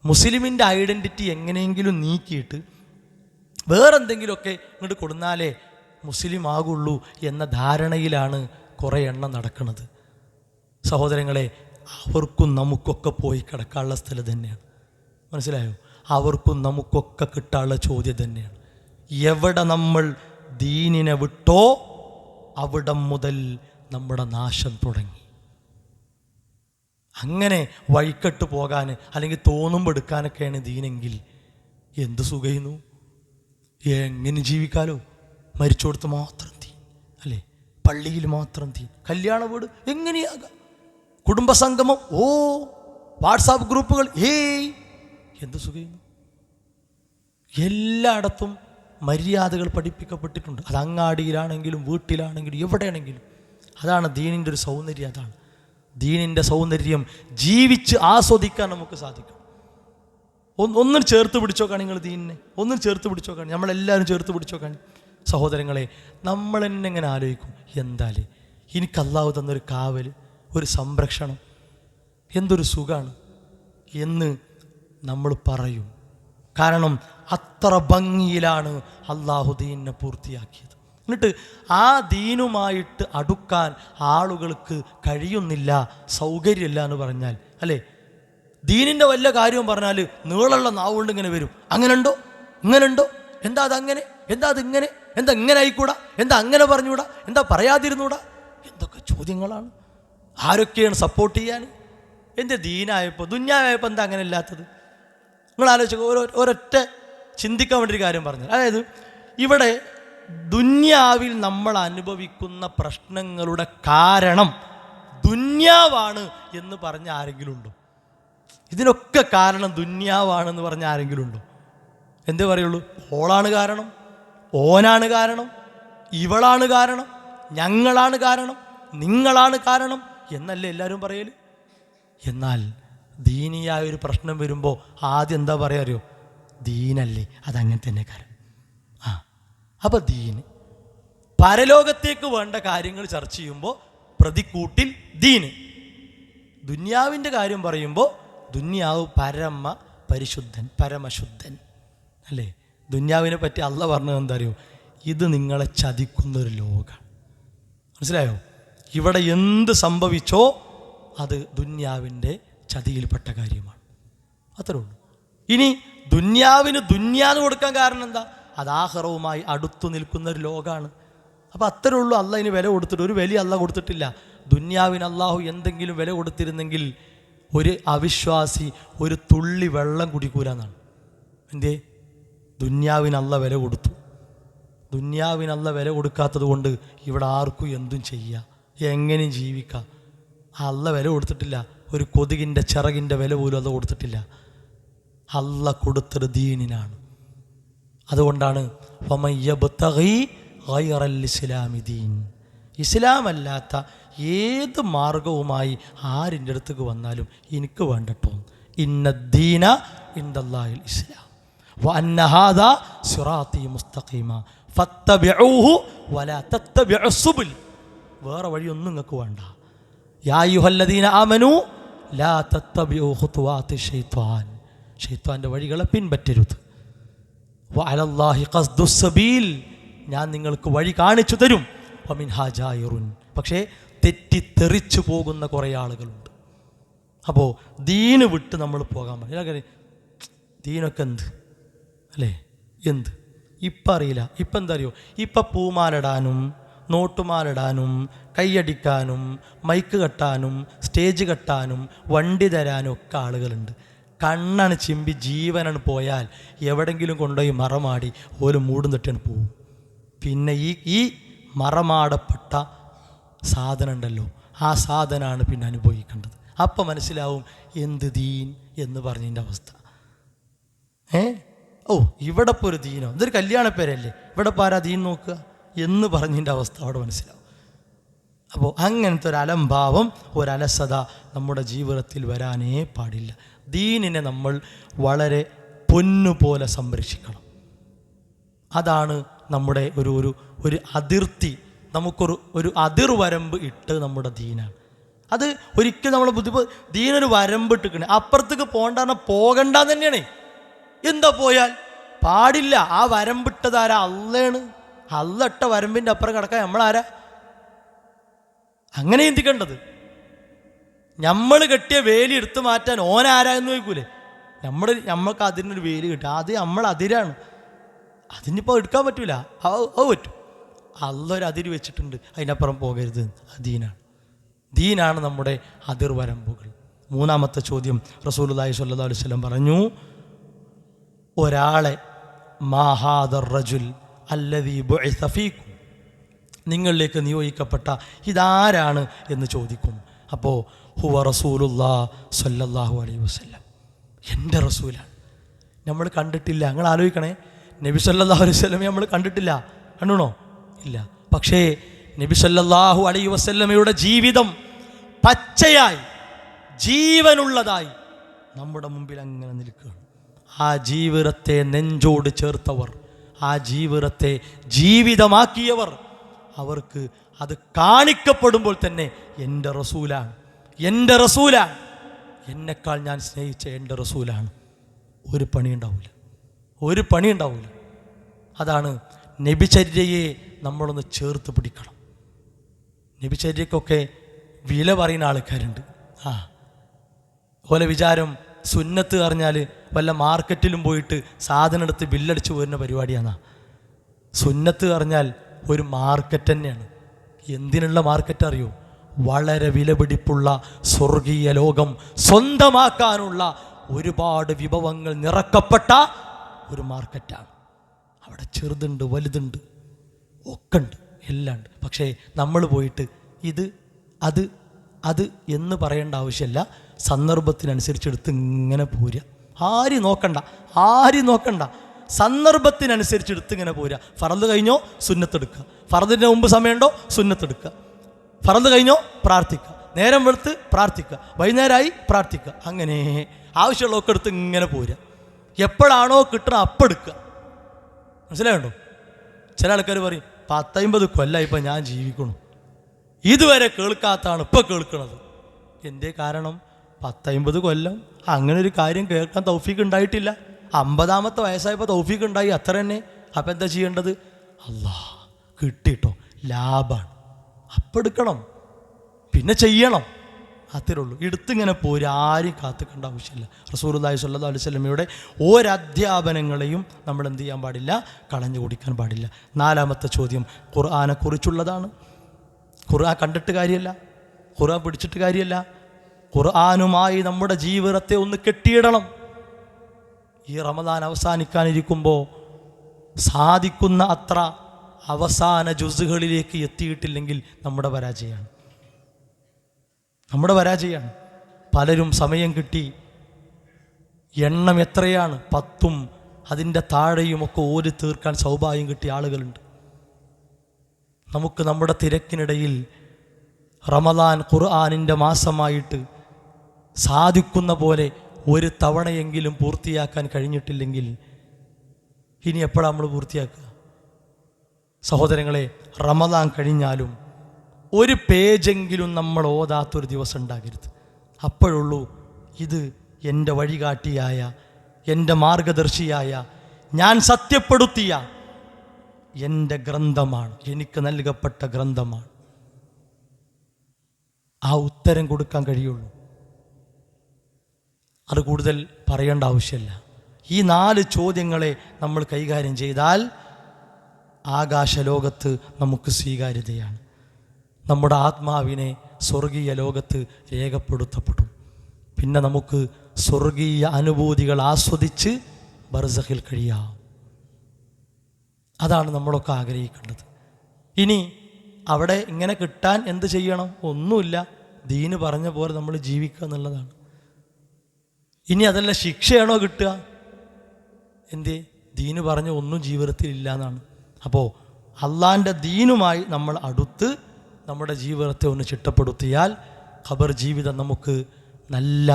മുസ്ലിമിൻ്റെ ഐഡൻറ്റിറ്റി എങ്ങനെയെങ്കിലും നീക്കിയിട്ട് വേറെന്തെങ്കിലുമൊക്കെ ഇങ്ങോട്ട് കൊടുന്നാലേ മുസ്ലിം ആകുള്ളൂ എന്ന ധാരണയിലാണ് കുറേ എണ്ണം നടക്കുന്നത്. സഹോദരങ്ങളെ, അവർക്കും നമുക്കൊക്കെ പോയി കിടക്കാനുള്ള സ്ഥലം തന്നെയാണ്. മനസ്സിലായോ? അവർക്കും നമുക്കൊക്കെ കിട്ടാനുള്ള ചോദ്യം തന്നെയാണ്. എവിടെ നമ്മൾ ദീനിനെ വിട്ടോ അവിടം മുതൽ നമ്മുടെ നാശം തുടങ്ങി. അങ്ങനെ വഴിക്കെട്ട് പോകാൻ അല്ലെങ്കിൽ തോന്നുമ്പോൾ എടുക്കാനൊക്കെയാണ് ദീനെങ്കിൽ എന്ത് സുഖയുന്നു, എങ്ങനെ ജീവിക്കാലോ? മരിച്ചോടത്ത് മാത്രം ദീൻ, അല്ലേ? പള്ളിയിൽ മാത്രം ദീൻ, കല്യാണ വീട് എങ്ങനെയാകാം, കുടുംബസംഗമം, ഓ വാട്സാപ്പ് ഗ്രൂപ്പുകൾ, എന്ത് സുഖയുന്നു. എല്ലായിടത്തും മര്യാദകൾ പഠിപ്പിക്കപ്പെട്ടിട്ടുണ്ട്. അത് അങ്ങാടിയിലാണെങ്കിലും വീട്ടിലാണെങ്കിലും എവിടെയാണെങ്കിലും. അതാണ് ദീനിൻ്റെ ഒരു സൗന്ദര്യം. അതാണ് ദീനിൻ്റെ സൗന്ദര്യം. ജീവിച്ച് ആസ്വദിക്കാൻ നമുക്ക് സാധിക്കും. ഒന്നും ചേർത്ത് പിടിച്ചോക്കാണ് നിങ്ങൾ ദീനിനെ, ഒന്നും ചേർത്ത് പിടിച്ചോക്കാണ്, നമ്മളെല്ലാവരും ചേർത്ത് പിടിച്ചോക്കാണ്. സഹോദരങ്ങളെ, നമ്മൾ തന്നെ ഇങ്ങനെ ആലോചിക്കും, എന്താലേ എനിക്ക് അള്ളാഹു തന്നൊരു കാവൽ, ഒരു സംരക്ഷണം, എന്തൊരു സുഖമാണ് എന്ന് നമ്മൾ പറയും. കാരണം അത്ര ഭംഗിയിലാണ് അള്ളാഹു ദീനിനെ പൂർത്തിയാക്കിയത്. എന്നിട്ട് ആ ദീനുമായിട്ട് അടുക്കാൻ ആളുകൾക്ക് കഴിയുന്നില്ല, സൗകര്യമില്ല എന്ന് പറഞ്ഞാൽ, അല്ലേ? ദീനിൻ്റെ വല്ല കാര്യവും പറഞ്ഞാൽ നീളമുള്ള നാവുകൊണ്ട് ഇങ്ങനെ വരും. അങ്ങനെയുണ്ടോ, ഇങ്ങനെയുണ്ടോ, എന്താ അതങ്ങനെ, എന്താ അതിങ്ങനെ, എന്താ ഇങ്ങനെ ആയിക്കൂടാ, എന്താ അങ്ങനെ പറഞ്ഞുകൂടാ, എന്താ പറയാതിരുന്നൂടാ, എന്തൊക്കെ ചോദ്യങ്ങളാണ്. ആരൊക്കെയാണ് സപ്പോർട്ട് ചെയ്യാൻ? എൻ്റെ ദീനായപ്പോൾ, ദുന്യാവായപ്പോൾ എന്താ അങ്ങനെ ഇല്ലാത്തത്? നിങ്ങൾ ആലോചിച്ചോ. ഒരൊറ്റ ചിന്തിക്കാൻ വേണ്ടി ഒരു കാര്യം പറഞ്ഞു. അതായത് ഇവിടെ ദുന്യാവിൽ നമ്മൾ അനുഭവിക്കുന്ന പ്രശ്നങ്ങളുടെ കാരണം ദുന്യാവാണ് എന്ന് പറഞ്ഞ ആരെങ്കിലും ഉണ്ടോ? ഇതിനൊക്കെ കാരണം ദുന്യാവാണെന്ന് പറഞ്ഞ ആരെങ്കിലും ഉണ്ടോ? എന്തേ പറയുള്ളൂ? ഓളാണ് കാരണം, ഓനാണ് കാരണം, ഇവളാണ് കാരണം, ഞങ്ങളാണ് കാരണം, നിങ്ങളാണ് കാരണം എന്നല്ലേ എല്ലാവരും പറയല്. എന്നാൽ ദീനിയായ ഒരു പ്രശ്നം വരുമ്പോൾ ആദ്യം എന്താ പറയുക അറിയോ? ദീനല്ലേ, അതങ്ങനെ തന്നെ കാരണം. അപ്പം ദീന്, പരലോകത്തേക്ക് വേണ്ട കാര്യങ്ങൾ ചർച്ച ചെയ്യുമ്പോൾ പ്രതിക്കൂട്ടിൽ ദീന്. ദുന്യാവിൻ്റെ കാര്യം പറയുമ്പോൾ ദുന്യാവ് പരമ പരിശുദ്ധൻ, പരമശുദ്ധൻ, അല്ലേ? ദുന്യാവിനെ പറ്റി അള്ളാഹ് പറഞ്ഞത് എന്താ അറിയോ? ഇത് നിങ്ങളെ ചതിക്കുന്നൊരു ലോകമാണ്. മനസ്സിലായോ? ഇവിടെ എന്ത് സംഭവിച്ചോ അത് ദുന്യാവിൻ്റെ ചതിയിൽപ്പെട്ട കാര്യമാണ്. അത്രേ ഉള്ളൂ. ഇനി ദുന്യാവിന് ദുന്യാന്ന് കൊടുക്കാൻ കാരണം എന്താ? അത് ആഖിറവുമായി അടുത്തു നിൽക്കുന്ന ഒരു ലോകമാണ്. അപ്പോൾ അത്രേ ഉള്ളൂ. അള്ളാഹ് ഇതിന് വില കൊടുത്തിട്ട് ഒരു വില അള്ളാഹ് കൊടുത്തിട്ടില്ല. ദുന്യാവിന് അള്ളാഹു എന്തെങ്കിലും വില കൊടുത്തിരുന്നെങ്കിൽ ഒരു അവിശ്വാസി ഒരു തുള്ളി വെള്ളം കുടിക്കൂലെന്നാണ്. എന്തേ? ദുന്യാവിന് അള്ളാഹ് വില കൊടുത്തു. ദുന്യാവിനല്ല വില കൊടുക്കാത്തത് കൊണ്ട് ഇവിടെ ആർക്കും എന്തും ചെയ്യാം, എങ്ങനെയും ജീവിക്കാം. അല്ല വില കൊടുത്തിട്ടില്ല. ഒരു കൊതുകിൻ്റെ ചിറകിൻ്റെ വില പോലും അത് കൊടുത്തിട്ടില്ല. അല്ല കൊടുത്തത് ദീനിനാണ്. അതുകൊണ്ടാണ് ഇസ്ലാമല്ലാത്ത ഏത് മാർഗവുമായി ആരിൻ്റെ അടുത്തേക്ക് വന്നാലും എനിക്ക് വേണ്ടട്ടോ. ഇന്നദ്ദീന ഇൻദല്ലാഹിൽ ഇസ്ലാം വഅന്ന ഹാദാ സിറാത്തി മുസ്തഖീമ ഫത്തബിഊഹു വലാ തത്തബിഉസ് സുബുൽ. വേറെ വഴിയൊന്നും നിങ്ങൾക്ക് വേണ്ട. യാ അയ്യുഹല്ലദീന ആമനൂ ലാ തത്തബിഉ ഖുതുവാതി ശൈത്വാൻ. ശൈത്വാൻ്റെ വഴികളെ പിൻപറ്റരുത്. വഅലല്ലാഹി ഖസ്ദുസ് സബീൽ. ഞാൻ നിങ്ങൾക്ക് വഴി കാണിച്ചു തരും. വമിൻഹാ ജായിറുൻ. പക്ഷേ തെറ്റിത്തെറിച്ചു പോകുന്ന കുറേ ആളുകളുണ്ട്. അപ്പോൾ ദീന് വിട്ട് നമ്മൾ പോകാൻ പറ്റില്ല. ദീനൊക്കെ എന്ത് അല്ലേ, എന്ത് ഇപ്പം അറിയില്ല. ഇപ്പം എന്താ അറിയോ, ഇപ്പം പൂമാലിടാനും നോട്ടുമാലിടാനും കൈയടിക്കാനും മൈക്ക് കെട്ടാനും സ്റ്റേജ് കെട്ടാനും വണ്ടി തരാനും ഒക്കെ ആളുകളുണ്ട്. കണ്ണാണ് ചിമ്പി ജീവനാണ് പോയാൽ എവിടെങ്കിലും കൊണ്ടുപോയി മറമാടി ഓല് മൂടും തട്ടിയാണ് പോവും. പിന്നെ ഈ മറമാടപ്പെട്ട സാധനം ഉണ്ടല്ലോ, ആ സാധനമാണ് പിന്നെ അനുഭവിക്കേണ്ടത്. അപ്പം മനസ്സിലാവും എന്ത് ദീൻ എന്ന് പറഞ്ഞതിൻ്റെ അവസ്ഥ. ഇവിടെ ഇപ്പോൾ ഒരു ദീനോ, ഇതൊരു കല്യാണ പേരല്ലേ, ഇവിടെ ഇപ്പോൾ ആരാ ദീൻ നോക്കുക എന്ന് പറഞ്ഞതിൻ്റെ അവസ്ഥ അവിടെ മനസ്സിലാവും. അപ്പോൾ അങ്ങനത്തെ ഒരു അലംഭാവം, ഒരലസത നമ്മുടെ ജീവിതത്തിൽ വരാനേ പാടില്ല. ദീനിനെ നമ്മൾ വളരെ പൊന്നുപോലെ സംരക്ഷിക്കണം. അതാണ് നമ്മുടെ ഒരു അതിർത്തി. നമുക്കൊരു അതിർവരമ്പ് ഇട്ട് നമ്മുടെ ദീനാണ്. അത് ഒരിക്കലും നമ്മളെ ദീനൊരു വരമ്പ് ഇട്ടിക്കണേ. അപ്പുറത്തേക്ക് പോകണ്ടെന്ന് തന്നെയാണ്. എന്താ പോയാൽ പാടില്ല. ആ വരമ്പിട്ടതാരാ? അള്ളയാണ്. അള്ള ഇട്ട വരമ്പിൻ്റെ അപ്പുറം കിടക്കാൻ നമ്മളാരാ? അങ്ങനെ ചിന്തിക്കേണ്ടത്. നമ്മൾ കെട്ടിയ വേലി എടുത്തു മാറ്റാൻ ഓനാരാ എന്ന് ചോദിക്കൂലേ? നമ്മൾക്ക് അതിനൊരു വേലി കിട്ടുക, അത് നമ്മൾ അതിരാണ്. അതിനിപ്പോൾ എടുക്കാൻ പറ്റൂല. അത് പറ്റും. അള്ളൊരു അതിര് വെച്ചിട്ടുണ്ട്, അതിനപ്പുറം പോകരുത്. ദീനാണ്. ദീനാണ് നമ്മുടെ അതിർവരമ്പുകൾ. മൂന്നാമത്തെ ചോദ്യം, റസൂലുള്ളാഹി സ്വല്ലല്ലാഹു അലൈഹി വസല്ലം പറഞ്ഞു, ഒരാളെ മാഹാദർ റജുൽ അല്ലദീ ബുഇസ ഫീക്കും, നിങ്ങളിലേക്ക് നിയോഗിക്കപ്പെട്ട ഇതാരാണ് എന്ന് ചോദിക്കും. അപ്പോൾ ഹുവ റസൂലുള്ളാഹി സ്വല്ലല്ലാഹു അലൈഹി വസല്ലം, എൻ്റെ റസൂലാണ്. നമ്മൾ കണ്ടിട്ടില്ല. നിങ്ങൾ ആലോചിക്കണേ, നബി സല്ലല്ലാഹു അലൈഹി വസല്ലം നമ്മൾ കണ്ടിട്ടില്ല. കണ്ടണോ? ഇല്ല. പക്ഷേ നബി സല്ലല്ലാഹു അലൈഹി വസല്ലമയുടെ ജീവിതം പച്ചയായി ജീവനുള്ളതായി നമ്മുടെ മുമ്പിൽ അങ്ങനെ നിൽക്കുകയാണ്. ആ ജീവിതത്തെ നെഞ്ചോട് ചേർത്തവർ, ആ ജീവിതത്തെ ജീവിതമാക്കിയവർ, അവർക്ക് അത് കാണിക്കപ്പെടുമ്പോൾ തന്നെ എൻ്റെ റസൂലാണ്, എൻ്റെ റസൂലാണ്, എന്നെക്കാൾ ഞാൻ സ്നേഹിച്ച എൻ്റെ റസൂലാണ്. ഒരു പണി ഉണ്ടാവില്ല, ഒരു പണി ഉണ്ടാവില്ല. അതാണ് നബിചര്യയെ നമ്മളൊന്ന് ചേർത്ത് പിടിക്കണം. നബിചര്യക്കൊക്കെ വില പറയുന്ന ആൾക്കാരുണ്ട്. അതുപോലെ വിചാരം സുന്നത്ത് പറഞ്ഞാൽ വല്ല മാർക്കറ്റിലും പോയിട്ട് സാധനം എടുത്ത് ബില്ലടിച്ച് പോരുന്ന പരിപാടിയാണ്. സുന്നത്ത് പറഞ്ഞാൽ ഒരു മാർക്കറ്റ് തന്നെയാണ്. എന്തിനുള്ള മാർക്കറ്റ് അറിയോ? വളരെ വിലപിടിപ്പുള്ള സ്വർഗീയ ലോകം സ്വന്തമാക്കാനുള്ള ഒരുപാട് വിഭവങ്ങൾ നിറക്കപ്പെട്ട ഒരു മാർക്കറ്റാണ്. അവിടെ ചെറുതുണ്ട്, വലുതുണ്ട്, ഒക്കെ ഉണ്ട്, എല്ലാം ഉണ്ട്. പക്ഷേ നമ്മൾ പോയിട്ട് ഇത് അത് എന്ന് പറയേണ്ട ആവശ്യമില്ല. സന്ദർഭത്തിനനുസരിച്ചെടുത്ത് ഇങ്ങനെ പോരുക. ആരും നോക്കണ്ട. സന്ദർഭത്തിനനുസരിച്ചെടുത്ത് ഇങ്ങനെ പോരുക. ഫറദ് കഴിഞ്ഞോ സുന്നത്തെടുക്കുക, ഫറദിൻ്റെ മുമ്പ് സമയമുണ്ടോ സുന്നത്തെടുക്കുക, ഫറദ് കഴിഞ്ഞോ പ്രാർത്ഥിക്കുക, നേരം വെളുത്ത് പ്രാർത്ഥിക്കുക, വൈകുന്നേരമായി പ്രാർത്ഥിക്കുക. അങ്ങനെ ആവശ്യമുള്ളതൊക്കെ എടുത്ത് ഇങ്ങനെ പോരുക. എപ്പോഴാണോ കിട്ടണം അപ്പം എടുക്കുക. മനസ്സിലായുണ്ടോ? ചില ആൾക്കാർ പറയും 10-50 കൊല്ലമായി ഇപ്പം ഞാൻ ജീവിക്കണം, ഇതുവരെ കേൾക്കാത്തതാണ് ഇപ്പം കേൾക്കണത്. എന്തേ കാരണം? 10-50 കൊല്ലം അങ്ങനെ ഒരു കാര്യം കേൾക്കാൻ തൗഫീക്ക് ഉണ്ടായിട്ടില്ല. 50-ാമത്തെ വയസ്സായപ്പോൾ തൗഫീക്ക് ഉണ്ടായി, അത്ര തന്നെ. അപ്പം എന്താ ചെയ്യേണ്ടത്? അല്ലാ കിട്ടിട്ടോ, ലാഭാണ്, അപ്പം എടുക്കണം, പിന്നെ ചെയ്യണം. അത്രേ ഉള്ളൂ. എടുത്തിങ്ങനെ പോരും, ആരും കാത്തുക്കേണ്ട ആവശ്യമില്ല. റസൂലുള്ളാഹി സ്വല്ലല്ലാഹു അലൈഹി വസല്ലമയുടെ ഒരധ്യാപനങ്ങളെയും നമ്മൾ എന്ത് ചെയ്യാൻ പാടില്ല? കളഞ്ഞു കുടിക്കാൻ പാടില്ല. 4-ാമത്തെ ചോദ്യം ഖുർആനെക്കുറിച്ചുള്ളതാണ്. ഖുർആൻ കണ്ടിട്ട് കാര്യമല്ല, ഖുർആൻ പിടിച്ചിട്ട് കാര്യമല്ല. ഖുർആനുമായി നമ്മുടെ ജീവിതത്തെ ഒന്ന് കെട്ടിയിടണം. ഈ റമദാൻ അവസാനിക്കാനിരിക്കുമ്പോൾ സാധിക്കുന്ന അത്ര അവസാന ജുസുകളിലേക്ക് എത്തിയിട്ടില്ലെങ്കിൽ നമ്മുടെ പരാജയമാണ്. പലരും സമയം കിട്ടി, എണ്ണം എത്രയാണ്, 10ഉം അതിൻ്റെ താഴെയുമൊക്കെ ഓരി തീർക്കാൻ സൗഭാഗ്യം കിട്ടിയ ആളുകളുണ്ട്. നമുക്ക് നമ്മുടെ തിരക്കിനിടയിൽ റമദാൻ ഖുർആനിൻ്റെ മാസമായിട്ട് സാധിക്കുന്ന പോലെ ഒരു തവണയെങ്കിലും പൂർത്തിയാക്കാൻ കഴിഞ്ഞിട്ടില്ലെങ്കിൽ ഇനി എപ്പോഴാണ് നമ്മൾ പൂർത്തിയാക്കുക? സഹോദരങ്ങളെ, റമദാൻ കഴിഞ്ഞാലും ഒരു പേജെങ്കിലും നമ്മൾ ഓതാത്തൊരു ദിവസം ഉണ്ടാകരുത്. അപ്പോഴുള്ളൂ ഇത് എൻ്റെ വഴികാട്ടിയായ, എൻ്റെ മാർഗദർശിയായ, ഞാൻ സത്യപ്പെടുത്തിയ എൻ്റെ ഗ്രന്ഥമാണ്, എനിക്ക് നൽകപ്പെട്ട ഗ്രന്ഥമാണ്. ആ ഉത്തരം കൊടുക്കാൻ കഴിയുള്ളൂ. അത് കൂടുതൽ പറയേണ്ട ആവശ്യമില്ല. ഈ 4 ചോദ്യങ്ങളെ നമ്മൾ കൈകാര്യം ചെയ്താൽ ആകാശലോകത്ത് നമുക്ക് സ്വീകാര്യതയാണ്. നമ്മുടെ ആത്മാവിനെ സ്വർഗീയ ലോകത്ത് രേഖപ്പെടുത്തപ്പെടും. പിന്നെ നമുക്ക് സ്വർഗീയ അനുഭൂതികൾ ആസ്വദിച്ച് ബർസഖിൽ കഴിയാം. അതാണ് നമ്മളൊക്കെ ആഗ്രഹിക്കേണ്ടത്. ഇനി അവിടെ ഇങ്ങനെ കിട്ടാൻ എന്ത് ചെയ്യണം? ഒന്നുമില്ല, ദീന് പറഞ്ഞ പോലെ നമ്മൾ ജീവിക്കുക എന്നുള്ളതാണ്. ഇനി അതല്ല, ശിക്ഷയാണോ കിട്ടുക? എന്തേ? ദീന് പറഞ്ഞ ഒന്നും ജീവിതത്തിൽ ഇല്ല എന്നാണ്. അപ്പോൾ അള്ളാൻ്റെ ദീനുമായി നമ്മൾ അടുത്ത് നമ്മുടെ ജീവിതത്തെ ഒന്ന് ചിട്ടപ്പെടുത്തിയാൽ ഖബർ ജീവിതം നമുക്ക് നല്ല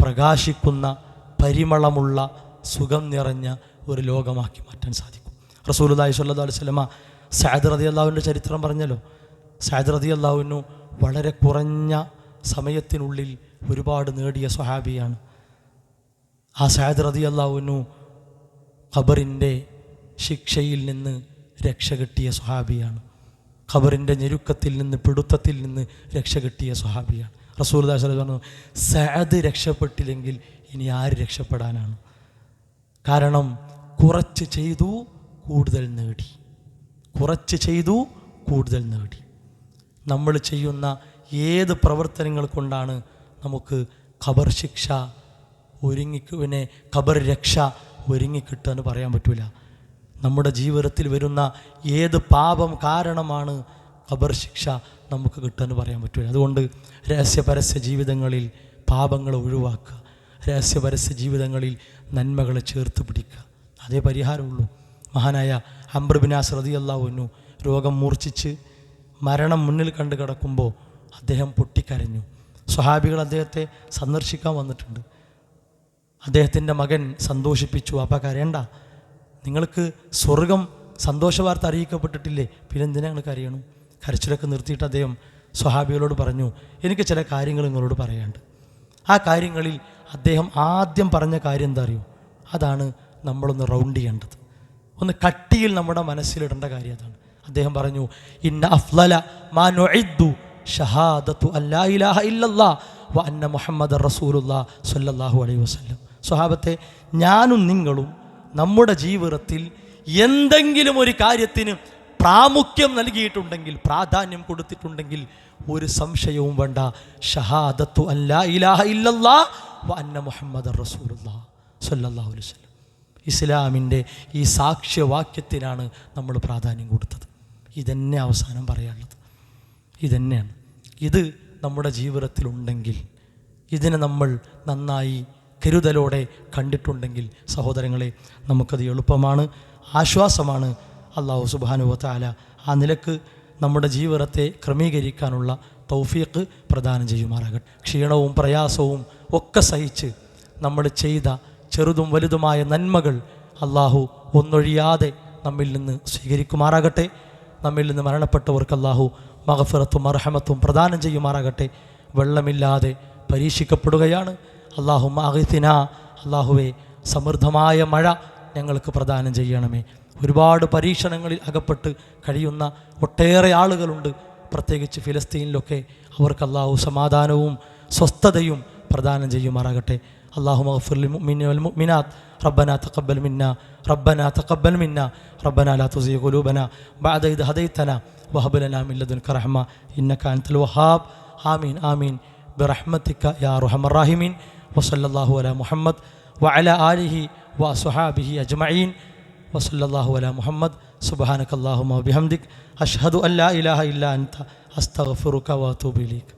പ്രകാശിക്കുന്ന, പരിമളമുള്ള, സുഖം നിറഞ്ഞ ഒരു ലോകമാക്കി മാറ്റാൻ സാധിക്കും. റസൂലുള്ളാഹി സ്വല്ലല്ലാഹു അലൈഹി വസല്ലമ സഅദ് റളിയല്ലാഹുവിൻ്റെ ചരിത്രം പറഞ്ഞല്ലോ. സഅദ് റളിയല്ലാഹുവിനു വളരെ കുറഞ്ഞ സമയത്തിനുള്ളിൽ ഒരുപാട് നേടിയ സ്വഹാബിയാണ്. ആ സഅദ് റളിയല്ലാഹുവിനു ഖബറിൻ്റെ ശിക്ഷയിൽ നിന്ന് രക്ഷ കിട്ടിയ സ്വഹാബിയാണ്. ഖബറിൻ്റെ ഞെരുക്കത്തിൽ നിന്ന്, പിടുത്തത്തിൽ നിന്ന് രക്ഷ കിട്ടിയ സ്വഹാബിയാണ്. റസൂലുള്ളാഹി സ്വല്ലല്ലാഹു അലൈഹി വസല്ലം പറഞ്ഞു, സഅദ് രക്ഷപ്പെട്ടില്ലെങ്കിൽ ഇനി ആര് രക്ഷപ്പെടാനാണ്? കാരണം കുറച്ച് ചെയ്തു കൂടുതൽ നേടി, കുറച്ച് ചെയ്തു കൂടുതൽ നേടി. നമ്മൾ ചെയ്യുന്ന ഏത് പ്രവർത്തനങ്ങൾ കൊണ്ടാണ് നമുക്ക് ഖബർ ശിക്ഷ ഖബർ രക്ഷ ഒരുങ്ങിക്കിട്ടുക എന്ന് പറയാൻ പറ്റില്ല. നമ്മുടെ ജീവിതത്തിൽ വരുന്ന ഏത് പാപം കാരണമാണ് ഖബർ ശിക്ഷ നമുക്ക് കിട്ടുമെന്ന് പറയാൻ പറ്റില്ല. അതുകൊണ്ട് രഹസ്യപരസ്യ ജീവിതങ്ങളിൽ പാപങ്ങൾ ഒഴിവാക്കുക, രഹസ്യപരസ്യ ജീവിതങ്ങളിൽ നന്മകളെ ചേർത്ത് പിടിക്കുക. അതേ പരിഹാരമുള്ളൂ. മഹാനായ അംർ ബിൻ ആസ് റളിയല്ലാഹു അൻഹു രോഗം മൂർച്ഛിച്ച് മരണം മുന്നിൽ കണ്ടു കിടക്കുമ്പോൾ അദ്ദേഹം പൊട്ടിക്കരഞ്ഞു. സ്വഹാബികൾ അദ്ദേഹത്തെ സന്ദർശിക്കാൻ വന്നിട്ടുണ്ട്. അദ്ദേഹത്തിൻ്റെ മകൻ സന്തോഷിപ്പിച്ചു, അപ്പം കരയണ്ട, നിങ്ങൾക്ക് സ്വർഗം സന്തോഷവാർത്ത അറിയിക്കപ്പെട്ടിട്ടില്ലേ, പിന്നെ എന്തിനാ നിങ്ങൾ കരയണു? കരച്ചിലൊക്കെ നിർത്തിയിട്ട് അദ്ദേഹം സ്വഹാബികളോട് പറഞ്ഞു, എനിക്ക് ചില കാര്യങ്ങൾ നിങ്ങളോട് പറയാനുണ്ട്. ആ കാര്യങ്ങളിൽ അദ്ദേഹം ആദ്യം പറഞ്ഞ കാര്യം എന്താ അറിയോ? അതാണ് നമ്മളൊന്ന് റൗണ്ട് ചെയ്യേണ്ടത്, ഒന്ന് കട്ടിയിൽ നമ്മുടെ മനസ്സിലിടേണ്ട കാര്യം അതാണ്. അദ്ദേഹം പറഞ്ഞു, ഇന്ന അഫ്ളല മാ നുഇദ്ദു ഷഹാദത്തു അല്ലാ ഇലാഹ ഇല്ലല്ലാഹ് വ അന്ന മുഹമ്മദർ റസൂലുള്ളാഹി സ്വല്ലല്ലാഹു അലൈഹി വസല്ലം. സ്വഹാബത്തെ, ഞാനും നിങ്ങളും നമ്മുടെ ജീവിതത്തിൽ എന്തെങ്കിലും ഒരു കാര്യത്തിന് പ്രാമുഖ്യം നൽകിയിട്ടുണ്ടെങ്കിൽ, പ്രാധാന്യം കൊടുത്തിട്ടുണ്ടെങ്കിൽ ഒരു സംശയവും വേണ്ട, ഷഹാദത്തു അല്ലാ ഇലാഹ ഇല്ലല്ലാഹ് വ അന്ന മുഹമ്മദർ റസൂലുള്ളാഹി സ്വല്ലല്ലാഹു അലൈഹി വസല്ലം. ഇസ്ലാമിൻ്റെ ഈ സാക്ഷ്യവാക്യത്തിനാണ് നമ്മൾ പ്രാധാന്യം കൊടുത്തത്. ഇതന്നെ അവസാനം പറയാനുള്ളത്, ഇതന്നെയാണ്. ഇത് നമ്മുടെ ജീവിതത്തിലുണ്ടെങ്കിൽ, ഇതിനെ നമ്മൾ നന്നായി കരുതലോടെ കണ്ടിട്ടുണ്ടെങ്കിൽ സഹോദരങ്ങളെ, നമുക്കത് എളുപ്പമാണ്, ആശ്വാസമാണ്. അല്ലാഹു സുബ്ഹാനഹു വ തആല ആ നിലക്ക് നമ്മുടെ ജീവിതത്തെ ക്രമീകരിക്കാനുള്ള തൗഫീഖ് പ്രദാനം ചെയ്യുമാറാകട്ടെ. ക്ഷീണവും പ്രയാസവും ഒക്കെ സഹിച്ച് നമ്മൾ ചെയ്ത ചെറുതും വലുതുമായ നന്മകൾ അല്ലാഹു ഒന്നൊഴിയാതെ നമ്മിൽ നിന്ന് സ്വീകരിക്കുമാറാകട്ടെ. നമ്മിൽ നിന്ന് മരണപ്പെട്ടവർക്ക് അല്ലാഹു മഗ്ഫിറത്തും മർഹമത്തും പ്രദാനം ചെയ്യുമാറാകട്ടെ. വെള്ളമില്ലാതെ പരീക്ഷിക്കപ്പെടുകയാണ്. അല്ലാഹുമ്മ അഗ്തിനാ, അല്ലാഹുവേ സമൃദ്ധമായ മഴ ഞങ്ങൾക്ക് പ്രദാനം ചെയ്യണമേ. ഒരുപാട് പരീക്ഷണങ്ങളിൽ അകപ്പെട്ട് കഴിയുന്ന ഒട്ടേറെ ആളുകളുണ്ട്, പ്രത്യേകിച്ച് ഫിലിസ്തീനിലൊക്കെ. അവർക്ക് അല്ലാഹു സമാധാനവും സ്വസ്ഥതയും പ്രദാനം ചെയ്യുമാറാകട്ടെ. اللهم اغفر للمؤمنين والمؤمنات ربنا تقبل منا ربنا تقبل منا ربنا لا تزغ قلوبنا بعد إذ هديتنا وهب لنا من لدنك رحمة إنك أنت الوهاب آمين آمين برحمتك يا أرحم الراحمين وصلى الله على محمد وعلى آله وصحابه أجمعين وصلى الله على محمد സുബ്ഹാനകല്ലാഹുമ്മ വബിഹംദിക് അഷ്ഹദു അല്ലാ ഇലാഹ ഇല്ലാ അൻത അസ്തഗ്ഫിറുക വഅതൂബു ഇലൈക്.